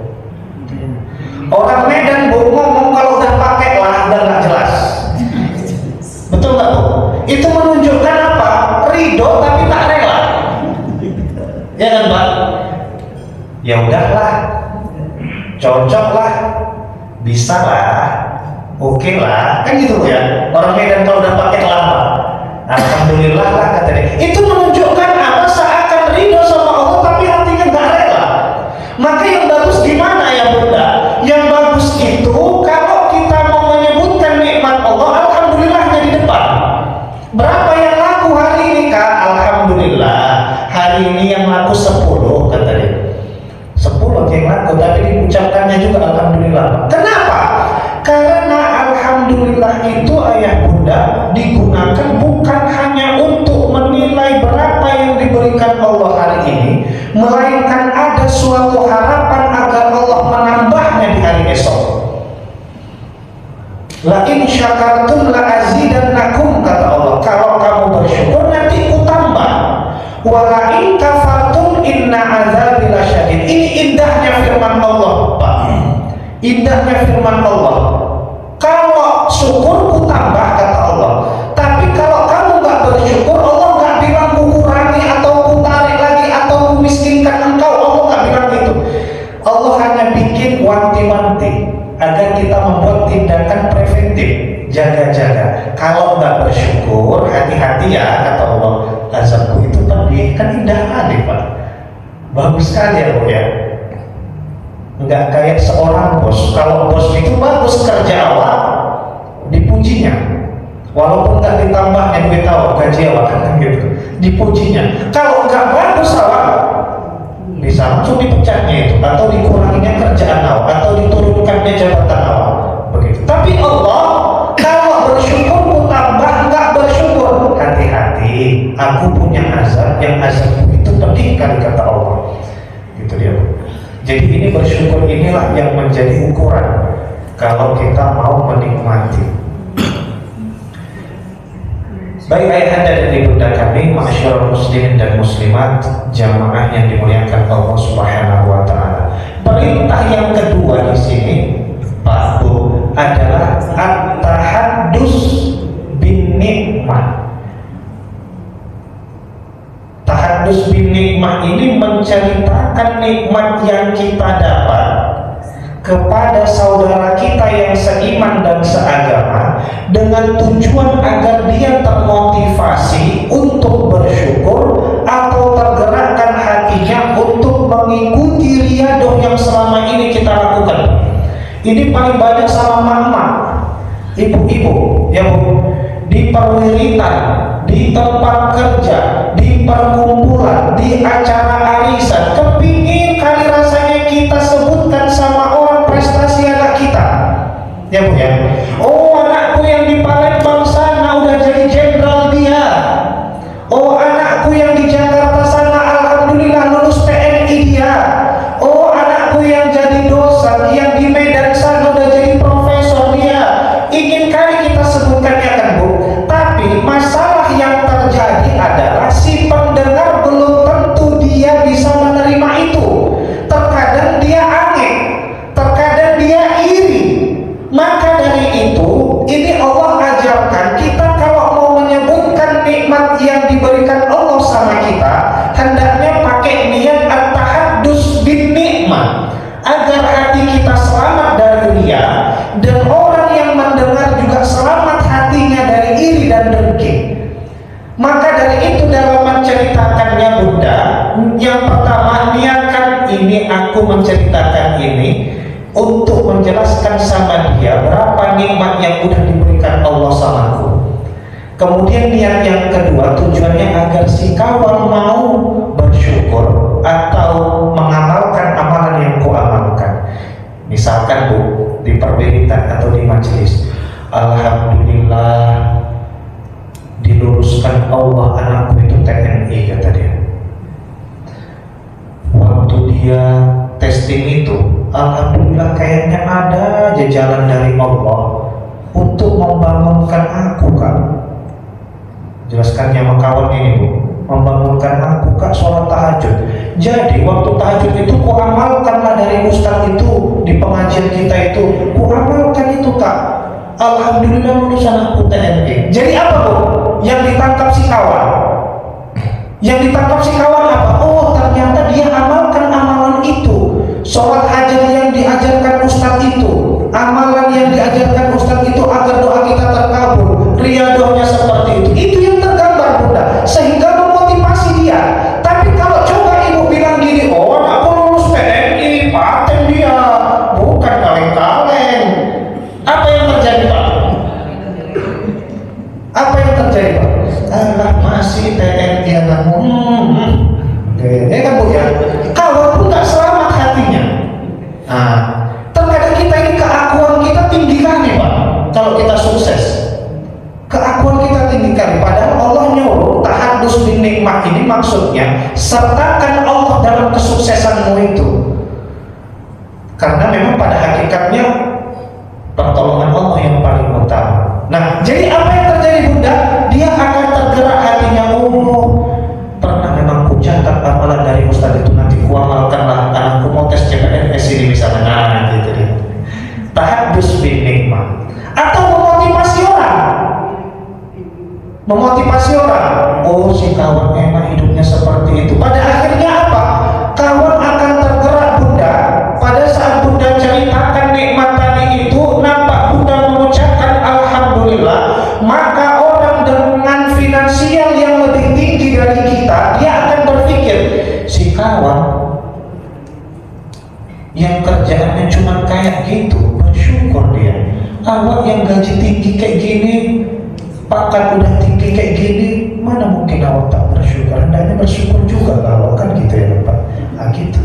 Orang Medan Bu ngomong kalau udah pakai lah udah nggak jelas. Betul nggak Bu? Itu menunjukkan apa? Ridho tapi tak rela. Ya kan Pak? Ya udahlah, cocok lah, bisa lah, oke lah, kan gitu ya. Orang Medan kalau udah pakai lama, Alhamdulillah lah katanya. Itu menunjukkan apa? Seakan ridho sama Allah tapi hatinya nggak rela. Maka yang bagus gimana ya Bunda? Yang bagus itu kalau kita mau menyebutkan nikmat Allah, Alhamdulillahnya di depan. Berapa yang laku hari ini Kak? Alhamdulillah, hari ini yang laku 10 katanya. 10 yang laku, tapi diucapkannya juga Alhamdulillah. Kenapa? Karena Alhamdulillah itu ayah Bunda digunakan bukan hanya untuk menilai berapa yang diberikan Allah hari ini, melainkan ada suatu harapan agar Allah menambahnya di hari esok. La in syakartum la azidannakum kata Allah. Kalau kamu bersyukur nanti ku tambah. Wa la in kafartum inna azabi lasyadid. Ini indahnya firman Allah, Pak. Indahnya firman Allah. Kalau syukur ku tambah kata Allah. Tapi kalau kamu nggak bersyukur, Allah nggak bilang ku kurangi atau ku tarik lagi atau ku miskinkan engkau. Allah nggak bilang gitu. Allah hanya bikin wanti-wanti agar kita membuat tindakan preventif, jaga-jaga. Kalau nggak bersyukur, hati-hati ya kata Allah. Azabku itu pedih, kan indah kali Pak. Bagus sekali ya Bu ya. Nggak kayak seorang bos. Kalau bos itu bagus kerja awal, dipujinya. Walaupun nggak ditambahnya duit awal, gaji awal kan gitu, dipujinya. Kalau nggak bagus awal, bisa langsung dipecatnya itu, atau dikuranginya kerjaan awal, atau diturunkannya jabatan awal, begitu. Tapi Allah kalau bersyukur ku tambah, nggak bersyukur hati-hati. Aku punya azab, yang azabku itu pedih kali kata Allah. Gitu dia. Jadi ini bersyukur inilah yang menjadi ukuran kalau kita mau menikmati. Baik ayahanda dan ibunda kami, ma'asyiral muslimin dan muslimat, jamaah yang dimuliakan Allah Subhanahu wa taala. Perintah yang menunjukkan nikmat yang kita dapat kepada saudara kita yang seiman dan seagama dengan tujuan agar dia termotivasi untuk bersyukur atau tergerakkan hatinya untuk mengikuti riyadhah yang selama ini kita lakukan. Ini paling banyak sama mama, ibu-ibu, ya Bu, di perwiritan, di tempat kerja, di perkumpulan, di acara arisan, kepingin kali rasanya kita sebutkan sama orang prestasi anak kita, ya Bu ya. Oh, anakku yang di Palembang sana udah jadi jenderal dia. Oh, anakku yang di Jakarta sana alhamdulillah lulus TNI dia. Oh, anakku yang jadi dosen, yang di Medan sana udah jadi profesor dia. Ingin kali kita sebutkannya kan Bu. Tapi masalah yang terjadi adalah si pendengar belum tentu dia bisa menerima itu. Terkadang dia aneh, terkadang dia iri. Maka dari itu, ini Allah ajarkan kita kalau mau menyebutkan nikmat yang diberikan Allah sama kita, hendaknya pakai niat at-tahaddus bin nikmat, agar hati kita selamat dari riya dan orang yang mendengar juga selamat hatinya dari iri dan dengki. Maka dari itu dalam menceritakannya Bunda, yang pertama niatkan ini, aku menceritakan ini untuk menjelaskan sama dia berapa nikmat yang sudah diberikan Allah samaku. Kemudian niat yang kedua tujuannya agar si kawan mau bersyukur atau mengamalkan amalan yang kuamalkan. Misalkan Bu, di perwiritan atau di majelis, alhamdulillah diluluskan Allah anakku itu TNI, kata dia. Waktu dia testing itu, alhamdulillah kayaknya ada aja jalan dari Allah untuk membangunkan aku, Kak. Jelaskannya sama kawan ini Bu, membangunkan aku Kak sholat tahajud. Jadi waktu tahajud itu ku amalkanlah dari ustaz itu di pengajian kita itu, ku amalkan itu Kak. Alhamdulillah lulusan aku TNI. Jadi apa Bu? Yang ditangkap si kawan. Yang ditangkap si kawan apa? Oh, ternyata dia amalkan amalan itu. Sholat hajat yang diajarkan ustaz itu, amalan yang diajarkan ustaz itu agar doa kita terkabul, riyadhahnya seperti itu. Itu yang tergambar Bunda, sehingga memotivasi dia. Tapi kalau coba ibu bilang gini, oh aku lulus TNI, paten dia, bukan kaleng-kaleng. Apa yang terjadi Pak? Apa yang terjadi Pak? Allah masih TNI anakmu. Ya kan Bu ya? Kalau pun nggak selamat hatinya. Nah, terkadang kita ini keakuan kita tinggi kali Pak. Kalau kita sukses, keakuan kita tinggi kali. Padahal Allah nyuruh tahaddus bin nikmat ini maksudnya sertakan Allah dalam kesuksesanmu itu. Karena memang pada hakikatnya pertolongan Allah yang paling utama. Nah, jadi apa yang terjadi Bunda? Dia akan tergerak hatinya. Oh, pernah memang ku catat amalan dari ustaz itu, nanti ku amalkanlah anakku mau tes CPNS ini misalnya. Nah, gitu dia. Tahaddus bin nikmat. Atau memotivasi orang. Memotivasi orang. Oh, si kawan enak hidupnya seperti itu. Pada akhirnya apa? Kawan akan tergerak Bunda. Pada saat Bunda ceritakan nikmat tadi itu, nampak Bunda mengucapkan alhamdulillah, maka orang dengan finansial yang lebih tinggi dari kita, dia akan berpikir, si kawan yang kerjaannya cuma kayak gitu, bersyukur dia. Awak yang gaji tinggi kayak gini, pangkat udah tinggi kayak gini, mana mungkin awak tak bersyukur? Hendaknya bersyukur juga awak, kan gitu ya Bapak. Nah gitu.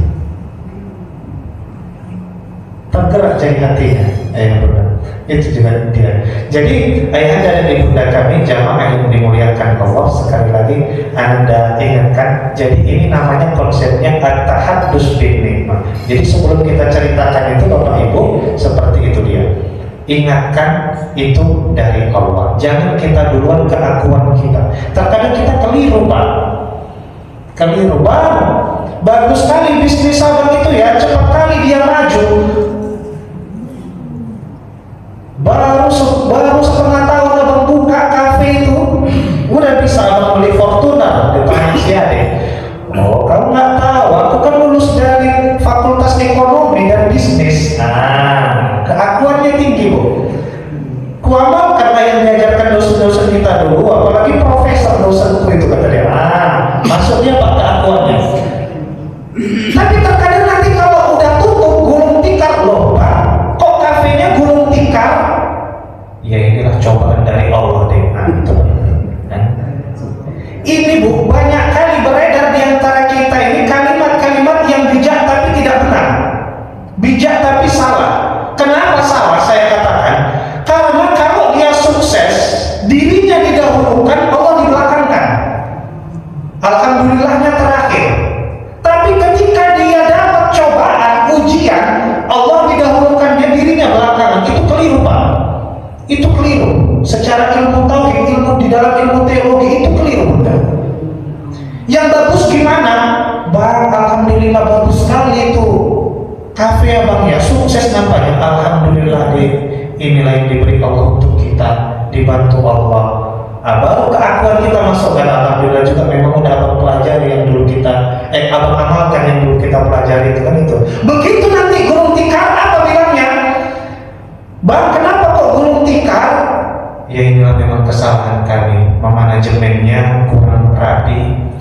Tergerak jadi hatinya, benar. Itu juga dia. Jadi ayahanda dan ibunda kami jamaah yang dimuliakan Allah, sekali lagi Anda ingatkan. Jadi ini namanya konsepnya at-tahaddus bin nikmat. Jadi sebelum kita ceritakan itu Bapak Ibu, seperti itu dia. Ingatkan itu dari Allah. Jangan kita duluan keakuan kita. Terkadang kita keliru Pak. Keliru Bang. Bagus sekali bisnis abang itu ya, cepat kali dia maju. Baru setengah tahun abang buka kafe itu, udah bisa abang beli Fortuner di tangan si adik. Oh, kamu nggak tahu, aku kan lulus dari Tapi terkadang nanti kalau udah tutup gulung tikar, loh Pak, kok kafenya gulung tikar? Ya inilah cobaan dari Allah deh. Nah, itu. Ini Bu, banyak kali beredar di antara kita ini kalimat-kalimat yang bijak tapi tidak benar. Bijak tapi salah. Kenapa salah saya katakan? Karena kalau dia sukses, dirinya didahulukan, Allah dibelakangkan. Alhamdulillahnya terakhir. Tapi ketika dia dapat cobaan, ujian, Allah didahulukannya, dirinya belakangan. Itu keliru Pak. Itu keliru. Secara ilmu tauhid, ilmu di dalam ilmu teologi itu keliru Bunda. Yang bagus gimana? Bang, alhamdulillah bagus sekali itu kafe ya Bang ya, sukses nampaknya. Alhamdulillah deh, inilah yang diberi Allah untuk kita, dibantu Allah. Baru keakuan kita masuk, dan alhamdulillah juga memang udah abang pelajari yang dulu kita abang amalkan yang dulu kita pelajari itu kan itu. Begitu nanti gulung tikar apa bilangnya? Bang, kenapa kok gulung tikar? Ya inilah memang kesalahan kami, memanajemennya kurang rapi.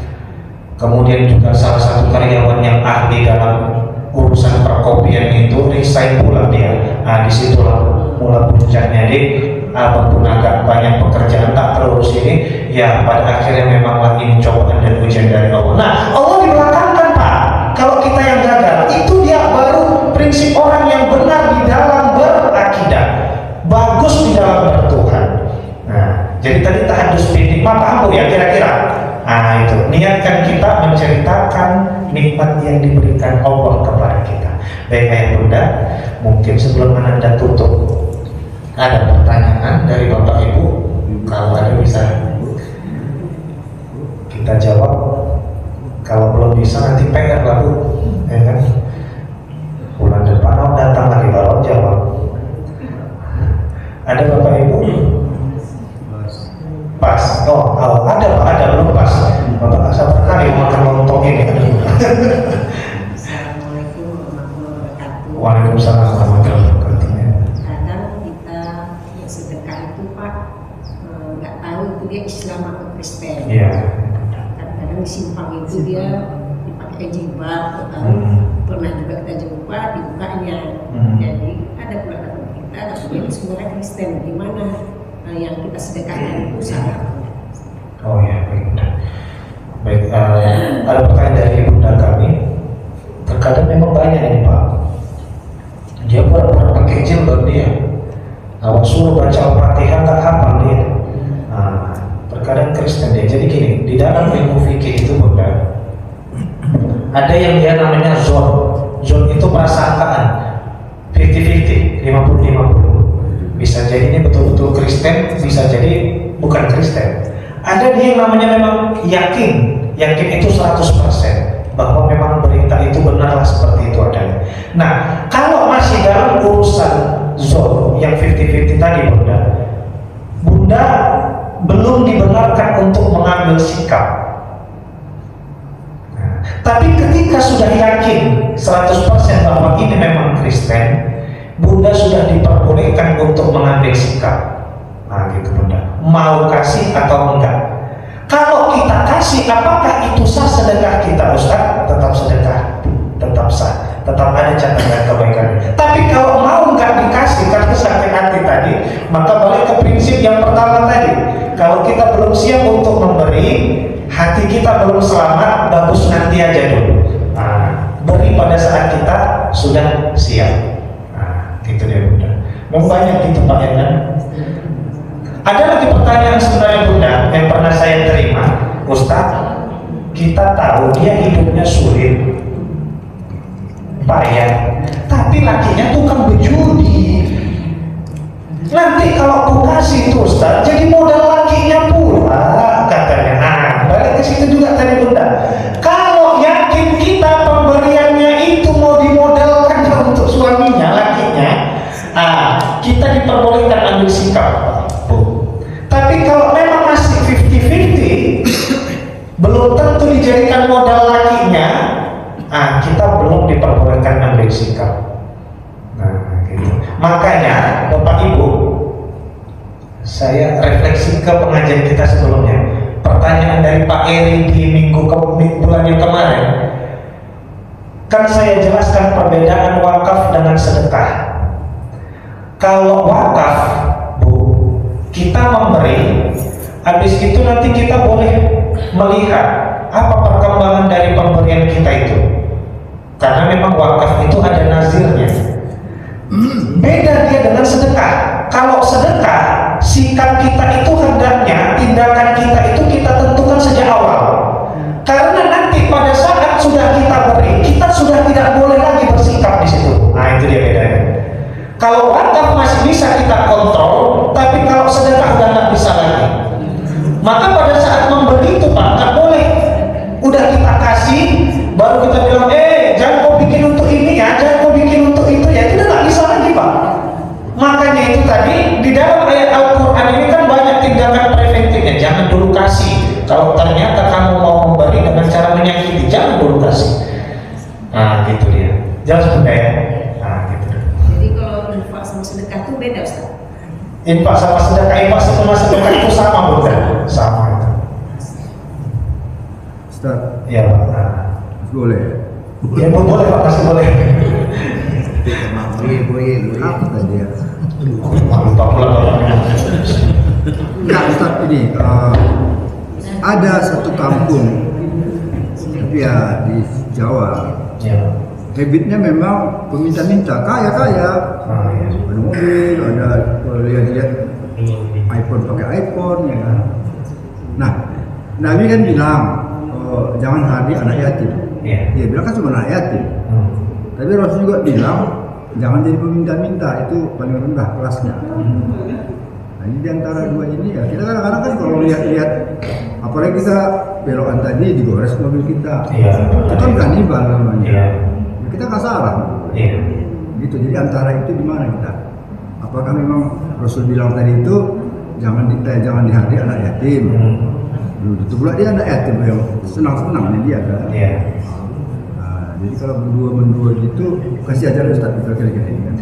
Kemudian juga salah satu karyawan yang ahli dalam urusan perkopian itu resign pula dia. Nah disitulah mula puncaknya deh. Abang pun agak banyak pekerjaan tak terurus ini. Ya pada akhirnya memanglah ini cobaan dan ujian dari Allah. Nah Allah dibelakangkan Pak. Kalau kita yang gagal, itu dia baru prinsip orang yang benar di dalam berakidah, bagus di dalam bertuhan. Nah jadi tadi tahadus bintik, paham Bu ya kira-kira? Nah itu, niatkan kita menceritakan nikmat yang diberikan Allah kepada kita. Baik ayah bunda, mungkin sebelum Anda tutup, ada pertanyaan dari Bapak Ibu? Kalau ada bisa kita jawab. Kalau belum bisa nanti PR lah Bu, ya kan? Bulan depan datang lagi baru jawab. Ada Bapak Ibu? Pas, ada Pak, ada belum pas. Bapak sabar kali makan lontong ini. Assalamualaikum warahmatullahi wabarakatuh. Waalaikumsalam warahmatullahi wabarakatuh. Kadang kita yang sedekah itu Pak nggak tahu itu dia Islam atau Kristen. Iya. Kadang-kadang di simpang itu dia dipakai jilbab, atau pernah juga kita jumpa dibukanya. Jadi ada pula teman kita, tapi itu sebenarnya Kristen. Gimana yang kita sedekahkan itu salah? Oh ya, baik. Baik, ada pertanyaan dari bunda kami. Terkadang memang banyak ini Pak. Dia pura-pura pakai jilbab dia. Awak suruh baca Al-Fatihah nggak hafal dia. Terkadang Kristen dia. Jadi gini, di dalam ilmu fikih itu bunda, ada yang dia namanya zon. Zon itu prasangkaan 50-50, 50-50. Bisa jadi ini betul-betul Kristen, bisa jadi bukan Kristen. Ada dia yang namanya memang yakin itu 100% bahwa memang berita itu benarlah seperti itu adanya. Nah, kalau masih dalam urusan zon yang 50-50 tadi Bunda belum dibenarkan untuk mengambil sikap. Nah, tapi ketika sudah yakin 100% bahwa ini memang Kristen, Bunda sudah diperbolehkan untuk mengambil sikap. Nah gitu Bunda, mau kasih atau enggak. Kalau kita kasih, apakah itu sah sedekah kita Ustaz? Tetap sedekah, tetap sah, tetap ada catatan kebaikannya. Tapi kalau mau enggak dikasih karena sakit hati tadi, maka balik ke prinsip yang pertama tadi. Kalau kita belum siap untuk memberi, hati kita belum selamat, bagus nanti aja dulu. Nah, beri pada saat kita sudah siap. Itu dia Bunda. Memang banyak gitu Pak ya kan? Ada lagi pertanyaan sebenarnya Bunda yang pernah saya terima, Ustaz. Kita tahu dia hidupnya sulit, payah, tapi lakinya tukang berjudi. Nanti kalau aku kasih itu Ustaz, jadi modal lakinya pula katanya. Nah, balik ke situ juga tadi Bunda. Kalau yakin kita pemberiannya itu mau dimodalkan untuk suaminya, lakinya, kita diperbolehkan ambil sikap, Bu. Tapi kalau memang masih 50-50, belum tentu dijadikan modal lakinya, kita belum diperbolehkan ambil sikap. Nah, gitu. Makanya Bapak Ibu, saya refleksi ke pengajian kita sebelumnya. Pertanyaan dari Pak Eri di bulan yang kemarin, Kan saya jelaskan perbedaan wakaf dengan sedekah. Kalau wakaf, Bu, kita memberi, habis itu nanti kita boleh melihat apa perkembangan dari pemberian kita itu. Karena memang wakaf itu ada nazirnya. Beda dia dengan sedekah. Kalau sedekah, sikap kita itu hendaknya, tindakan kita itu kita tentukan sejak awal. Karena nanti pada saat sudah kita beri, kita sudah tidak boleh lagi bersikap di situ. Nah, itu dia bedanya. Kalau wakaf masih bisa kita kontrol, tapi kalau sedekah udah nggak bisa lagi. Maka pada saat memberi itu Pak, nggak boleh. Udah kita kasih, baru kita bilang, jangan kau bikin untuk ini ya, jangan kau bikin untuk itu ya. Itu udah nggak bisa lagi Pak. Makanya itu tadi di dalam ayat Al-Quran ini kan banyak tindakan preventifnya. Jangan dulu kasih. Kalau ternyata kamu mau memberi dengan cara menyakiti, jangan dulu kasih. Nah, gitu dia. Jelas Bunda ya? Nah, gitu. Jadi kalau infak sama sedekah itu beda Ustaz? Infak sama sedekah itu sama Bunda. Sama itu. Ustaz, Iya Pak. Nah. boleh? Ya boleh Pak, pasti boleh. Boleh. Apa tadi ya? Lupa pula Pak. Enggak Ustaz, ini ada satu kampung, tapi ya di Jawa. Ya. Habitnya memang peminta-minta, kaya. Ah, ya. Ada mobil, ada lihat iPhone pakai iPhone, ya kan. Nah, Nabi kan bilang, jangan hardi anak yatim. Ya. Dia bilang kan cuma anak yatim. Tapi Rasul juga bilang, jangan jadi peminta-minta, itu paling rendah kelasnya. Nah, ini di antara dua ini ya, kita kadang-kadang kan kalau lihat-lihat, apalagi kita belokan tadi digores mobil kita, itu kan kanibal namanya. Iya. Kita nggak salah. Iya. Gitu. Jadi antara itu di mana kita? Apakah memang Rasul bilang tadi itu jangan dihari anak yatim? Itu pula dia anak yatim yang senang-senang dia kan. Iya. Nah, jadi kalau berdua gitu kasih aja Ustaz kira-kira ini kan.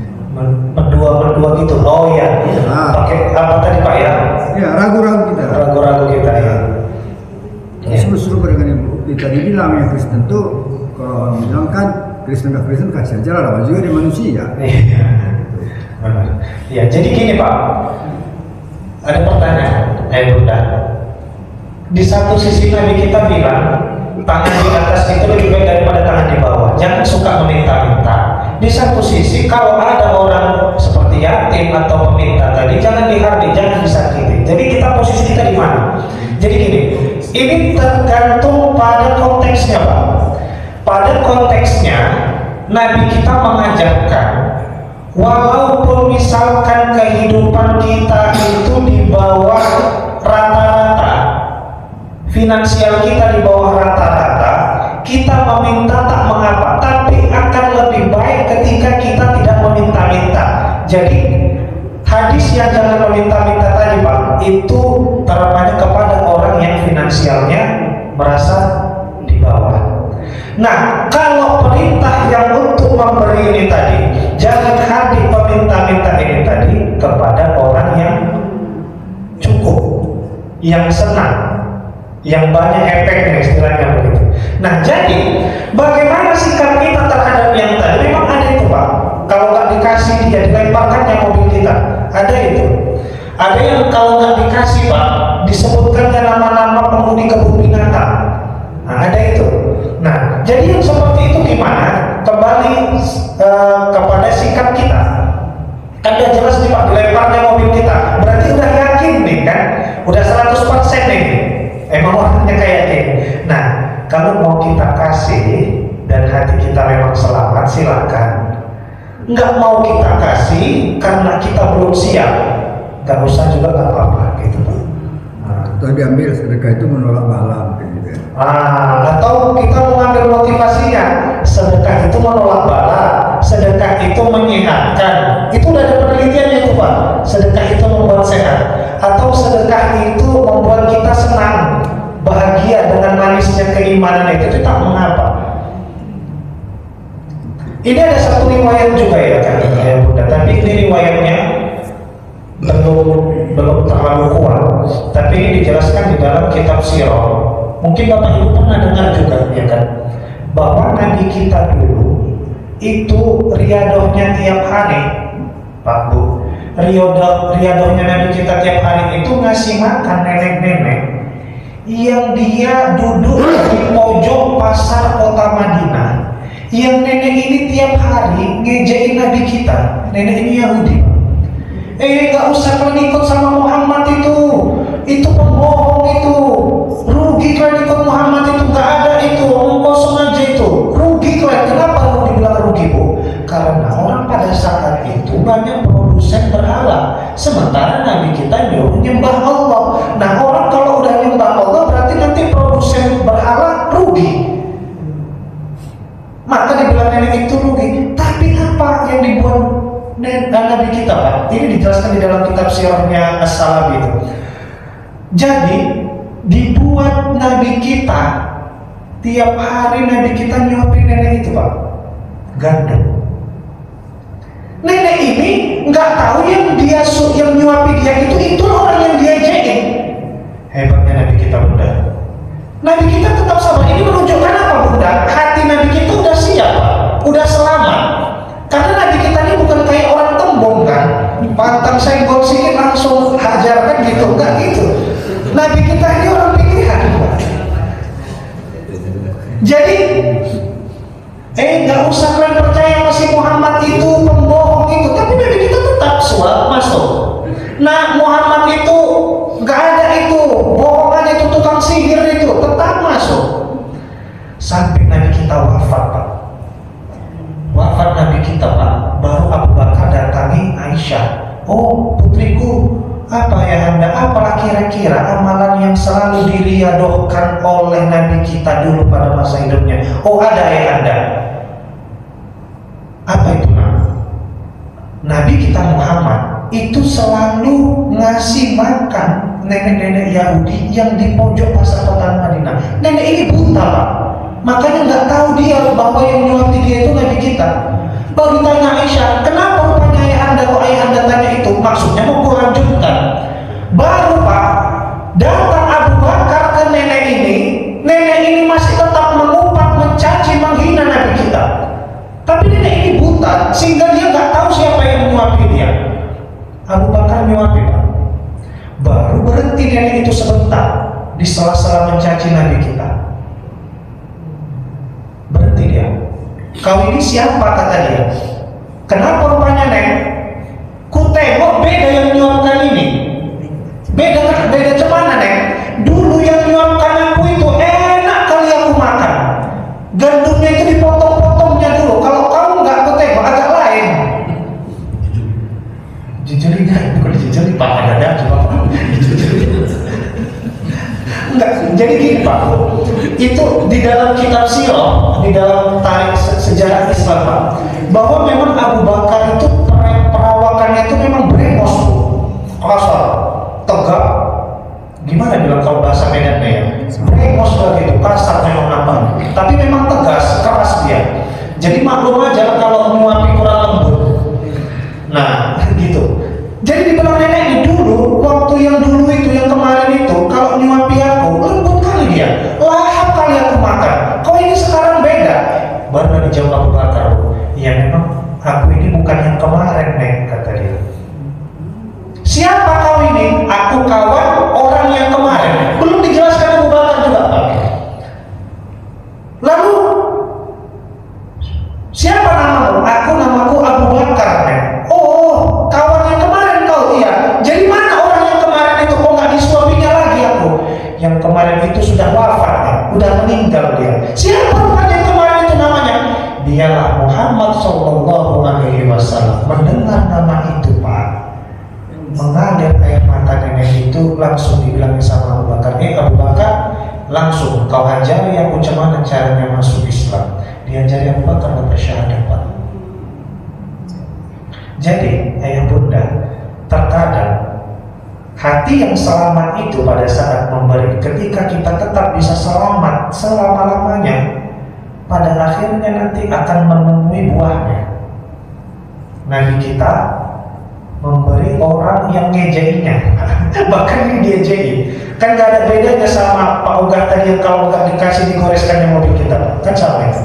Berdua gitu. Oh iya. Pakai apa tadi Pak ya? Ya, ragu-ragu kita. Ragu-ragu kita ya. Seru-seru dengan yang kita dibilang yang Kristen tuh kalau bilang kan Kristen kasih aja lah, juga dia manusia. Iya. Benar. Ya, jadi gini Pak. Ada pertanyaan, Bunda. Di satu sisi Nabi kita bilang tangan di atas itu lebih baik daripada tangan di bawah. Jangan suka meminta-minta. Di satu sisi kalau ada orang seperti yatim atau peminta tadi, jangan dihardi, jangan disakiti. Jadi posisi kita di mana? Jadi gini, ini tergantung pada konteksnya Pak. Pada konteksnya Nabi kita mengajarkan, walaupun misalkan kehidupan kita itu di bawah rata-rata, finansial kita di bawah rata-rata, kita meminta tak mengapa, tapi akan lebih baik ketika kita tidak meminta-minta. Jadi hadis yang jangan meminta-minta tadi Pak, itu terapanya kepada orang yang finansialnya merasa di bawah. Nah, kalau perintah yang untuk memberi ini tadi, jangan hadir peminta-minta ini tadi kepada orang yang cukup, yang senang, yang banyak efeknya, istilahnya begitu. Nah, jadi bagaimana sikap kita terhadap yang tadi? Memang ada itu Pak. Kalau nggak dikasih dia dilemparkannya mobil kita, ada itu. Ada yang kalau nggak dikasih Pak, disebutkannya nama-nama penghuni kebun binatang. Nah, ada itu. Nah, jadi yang seperti itu gimana? Kembali kepada sikap kita. Kan udah jelas nih Pak, dilemparnya mobil kita. Berarti udah yakin nih kan? Udah 100% nih. Emang orangnya kayak gini. Nah, kalau mau kita kasih dan hati kita memang selamat, silakan. Nggak mau kita kasih karena kita belum siap, nggak usah juga, nggak apa-apa gitu Pak. Atau diambil sedekah itu menolak malam gitu ya. Atau kita mengambil motivasinya, sedekah itu menolak bala, sedekah itu menyehatkan. Itu udah ada penelitiannya itu Pak. Sedekah itu membuat sehat, atau sedekah itu membuat kita senang, bahagia dengan manisnya keimanan itu tak mengapa. Ini ada satu riwayat juga ya kan, ya Bunda. Tapi ini riwayatnya belum terlalu kuat. Tapi ini dijelaskan di dalam kitab Sirah. Mungkin Bapak Ibu pernah dengar juga ya kan. bahwa Nabi kita dulu itu riadohnya tiap hari, Pak Bu, riadohnya Nabi kita tiap hari itu ngasih makan nenek-nenek yang dia duduk di pojok pasar kota Madinah. Yang nenek ini tiap hari ngejekin Nabi kita. Nenek ini Yahudi. Gak usah kalian ikut sama Muhammad itu pembohong itu. Rugi kalian ikut Muhammad itu, gak ada itu, omong kosong aja itu. Rugi kalian. Kenapa lu dibilang rugi, Bu? Karena orang pada saat itu banyak produsen berhala. Sementara Nabi kita nyembah Allah. Nah, orang kalau udah nyembah Allah berarti nanti produsen berhala rugi. Maka dibilang nenek itu rugi. Tapi apa yang dibuat Nabi kita, Pak? Ini dijelaskan di dalam kitab sirahnya As-Salabi itu. Jadi dibuat Nabi kita tiap hari Nabi kita nyuapin nenek itu, Pak, gandum. Nenek ini nggak tahu yang nyuapin dia itu orang yang dia jekin. Hebatnya Nabi kita, Bunda. Nabi kita tetap sabar. Ini menunjukkan apa, Bunda? Hati Nabi kita udah siap, Pak. Udah selamat. Karena Nabi kita ini bukan kayak orang tembong kan, pantang senggol sedikit langsung hajar kan gitu, enggak gitu. Nabi kita ini orang pilihan, Pak. Jadi nggak usah kalian percaya masih Muhammad itu pembohong itu, tapi Nabi kita tetap suap masuk. Nah, Muhammad itu nggak ada itu, bohongan itu, tukang sihir itu, tetap masuk. Sampai Nabi kita wafat, Pak. Wafat Nabi kita, Pak, baru Abu Bakar datangi Aisyah. Oh, putriku, apa ya Anda, apalah kira-kira amalan yang selalu diriadohkan oleh Nabi kita dulu pada masa hidupnya? Oh, ada ya Anda. Apa itu, Nak? Nabi kita Muhammad itu selalu ngasih makan nenek-nenek Yahudi yang di pojok pasar kota Madinah. Nenek ini buta, Pak. Makanya nggak tahu dia bahwa yang nyuapi dia itu Nabi kita. Baru ditanya Aisyah, kenapa rupanya ayah Anda kok ayah Anda tanya itu? Maksudnya mau kulanjutkan. Baru, Pak, datang Abu Bakar ke nenek ini masih tetap mengumpat, mencaci, menghina Nabi kita. Tapi nenek ini buta, sehingga dia nggak tahu siapa yang menyuapi dia. Abu Bakar menyuapi, Pak. Baru berhenti nenek itu sebentar di sela-sela mencaci Nabi kita. Berhenti dia. Kau ini siapa, kata dia. Kenapa rupanya, Nek? Ku tengok beda yang menyuapkan ini. Beda cemana, Nek? Dulu yang menyuapkan aku itu enak kali aku makan. Gandumnya itu dipotong-potongnya dulu. Kalau kamu nggak, aku tengok agak lain. Jujuri nggak? Bukan dijujuri, Pak. Ada coba. Enggak, jadi gini, Pak. Itu di dalam kitab sirah, di dalam tarikh sejarah Islam, Pak, bahwa memang Abu Bakar itu perawakannya itu memang brengos, kasar, tegak. Gimana bilang kalau bahasa Medannya ya? Brengos begitu, kasar memang apa? Tapi memang tegas, keras dia. Jadi maklum aja kalau menyuapi kurang lembut. Nah, gitu. Jadi dibilang nenek ini dulu, waktu yang dulu itu, yang kemarin itu, kalau nyuapi aku, lembut kali dia, lahap kali aku makan. Kok ini sekarang beda? Baru dijawab Abu Bakar, ya memang aku ini bukan yang kemarin, Nek, kata dia. Siapa kau ini? Aku kawan orang yang kemarin. Belum dijelaskan Abu Bakar juga, Pak. Lalu siapa namamu? Namaku Abu Bakar, Nek. Oh, kawan yang kemarin kau, iya. Jadi mana orang yang kemarin itu? Kok nggak disuapinya lagi aku? Yang kemarin itu sudah wafat, Nek. Udah meninggal dia. Siapa rupanya yang kemarin itu namanya? Dialah Muhammad Sallallahu Alaihi Wasallam. Mendengar nama itu, Pak, mengalir air mata nenek itu, langsung dibilangin sama Abu Bakar, Abu Bakar, langsung kau ajari aku bagaimana caranya masuk Islam. Diajari Abu Bakar bersyahadat, Pak. Jadi ayah bunda, terkadang hati yang selamat itu pada saat memberi, ketika kita tetap bisa selamat selama-lamanya, pada akhirnya nanti akan menemui buahnya. Nabi kita memberi orang yang ngejeinya. Bahkan diejei. Kan gak ada bedanya sama Pak Uga tadi yang kalau nggak dikasih digoreskannya mobil kita, kan sama itu.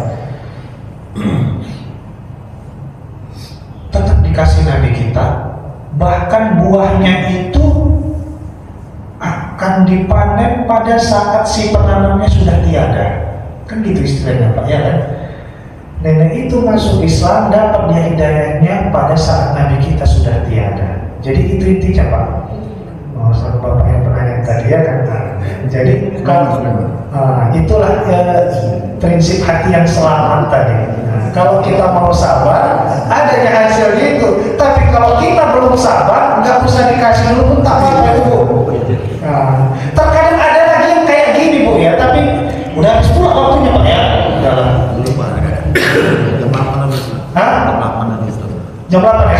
Tetap dikasih Nabi kita, bahkan buahnya itu akan dipanen pada saat si penanamnya sudah tiada. Kan gitu istilahnya Pak, ya kan? Nenek itu masuk Islam, dapat dia hidayahnya pada saat Nabi kita sudah tiada. Jadi itu intinya Pak. Oh, sama Bapak yang penanya tadi ya kan. Jadi kalau itulah prinsip hati yang selamat tadi. Nah, kalau kita mau sabar, adanya hasilnya itu. Tapi kalau kita belum sabar, nggak usah dikasih dulu pun tak apa-apa itu Bu. Nah, terkadang ada lagi yang kayak gini Bu ya, tapi udah habis pula waktunya Pak ya. Udah. Jam 8 habis. Hah? Jam 8 habis. Jam 8 ya?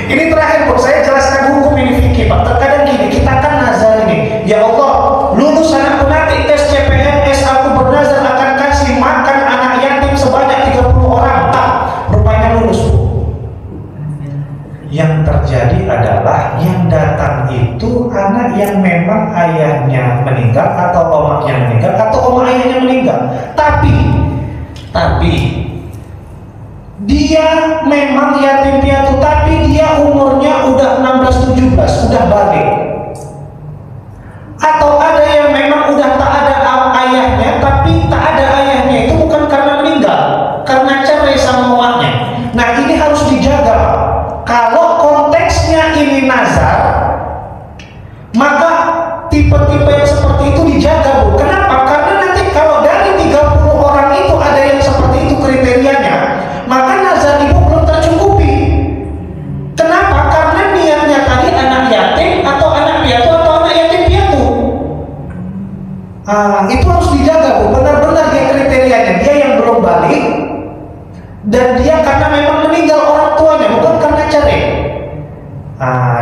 Ini terakhir Bu, saya jelaskan hukum ini fikih Pak. Terkadang gini, kita kan nazar ini. Ya Allah, lulus anakku nanti tes CPNS, aku bernazar akan kasih makan anak yatim sebanyak 30 orang. Tak, rupanya lulus Bu. Yang terjadi adalah yang datang itu anak yang memang ayahnya meninggal atau omaknya meninggal atau omak ayahnya meninggal. Tapi dia memang yatim piatu, tapi dia umurnya udah 16-17, udah balik. Atau ada yang memang udah tak ada ayahnya, tapi tak ada ayahnya itu bukan karena meninggal, karena cerai sama omaknya. Nah ini harus dijaga. Kalau konteksnya ini nazar, maka tipe-tipe yang seperti itu dijaga Bu. Kenapa? Karena nanti kalau dari 30 orang itu ada yang seperti itu kriterianya, maka nazar ibu belum tercukupi. Kenapa? Karena niatnya tadi anak yatim atau anak piatu atau anak yatim piatu. Itu harus dijaga Bu. Benar-benar dia kriterianya, dia yang belum balik dan dia karena memang meninggal orang tuanya, bukan karena cerai.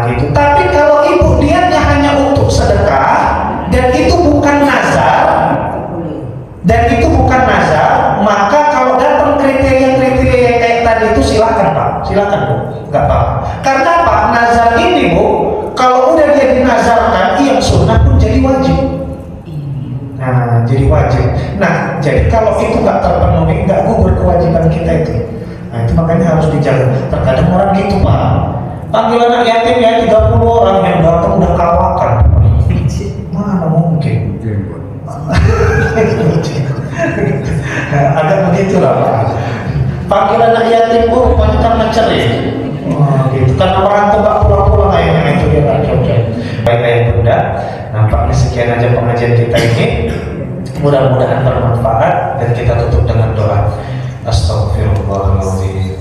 Gitu. Tapi kalau ibu niatnya hanya untuk sedekah dan itu bukan nazar, maka kalau datang kriteria-kriteria yang kayak tadi itu silakan Pak, silakan Bu, nggak apa-apa. Karena apa? Nazar ini Bu, kalau udah dia dinazarkan, yang sunnah pun jadi wajib. Nah, jadi wajib. Nah, jadi kalau itu nggak terpenuhi, nggak gugur kewajiban kita itu. Nah, itu makanya harus dijaga. Terkadang orang gitu Pak, panggil anak yatim ya 30 orang yang datang udah kawakan. Mana mungkin? Agak begitulah Pak. Panggil anak yatim Bu, rupanya karena cerai. Gitu. Karena merantau nggak pulang-pulang ayahnya, itu dia nggak cocok. Baik ayah bunda, nampaknya sekian aja pengajian kita ini. Mudah-mudahan bermanfaat dan kita tutup dengan doa. Astaghfirullahaladzim.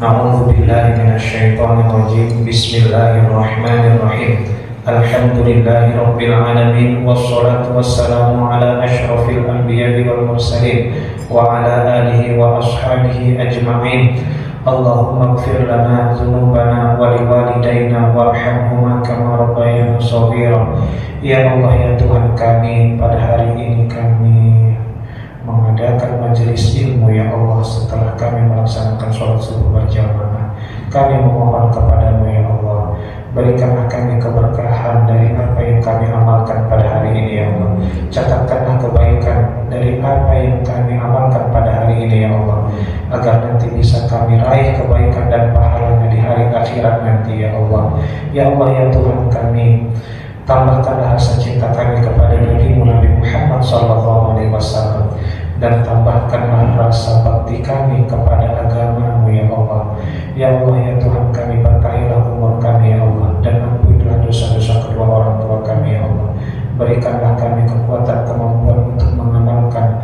Na'udzu billahi minasyaitonir rajim. Bismillahirrahmanirrahim. Alhamdulillahi rabbil alamin wassalatu wassalamu ala asyrafil anbiya'i wal mursalin wa ala alihi wa ashabihi ajma'in. Allahumma ighfir lana dzunubana wa liwalidayna warhamhuma kama rabbayana shaghira. Ya Allah ya Tuhan kami, pada hari ini kami mengadakan majelis ilmu ya Allah. Setelah kami melaksanakan sholat subuh berjamaah, kami memohon kepadamu ya Allah, berikanlah kami keberkahan dari apa yang kami amalkan pada hari ini ya Allah. Catatkanlah kebaikan dari apa yang kami amalkan pada hari ini ya Allah, agar nanti bisa kami raih kebaikan dan pahalanya di hari akhirat nanti ya Allah. Ya Allah ya Tuhan kami, tambahkanlah rasa cinta kami kepada Nabi Muhammad SAW, dan tambahkanlah rasa bakti kami kepada agama-Mu ya Allah. Ya Allah ya Tuhan kami, berkahilah umur kami ya Allah, dan ampunilah dosa-dosa kedua orang tua kami ya Allah. Berikanlah kami kekuatan kemampuan untuk mengamalkan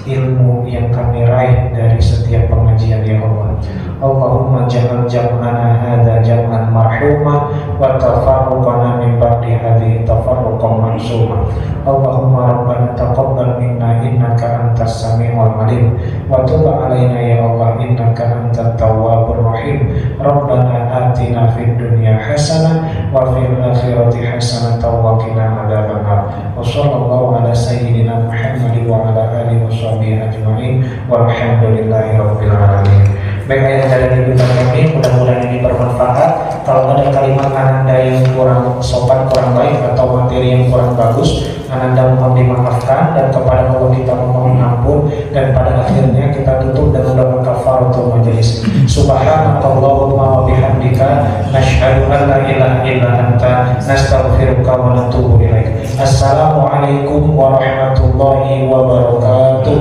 ilmu yang kami raih dari setiap pengajian ya Allah. Allahumma ja'al jam'ana hadza jam'an marhuma wa tafarruqana min ba'di hadhihi tafarruqan maksuma. Allahumma rabbana taqabbal minna innaka antas samiul alim wa tub 'alaina ya Allah innaka antat tawwabur rahim. Rabbana atina fid dunya hasanah wa fil akhirati hasanah wa qina adzabannar. Wa sallallahu ala sayyidina Muhammad wa ala alihi wa sahbihi ajma'in walhamdulillahi rabbil alamin. baik yang ada di bidang kami, mudah-mudahan ini bermanfaat. Kalau ada kalimat Ananda yang kurang sopan, kurang baik, atau materi yang kurang bagus, Ananda mohon dimaafkan, dan kepada Allah kita memohon ampun, dan pada akhirnya kita tutup dengan doa kafaratul majelis. Subhanakallahumma wa bihamdika nasyhadu an la ilaha illa anta nastaghfiruka wa natubu ilaik. Assalamualaikum warahmatullahi wabarakatuh.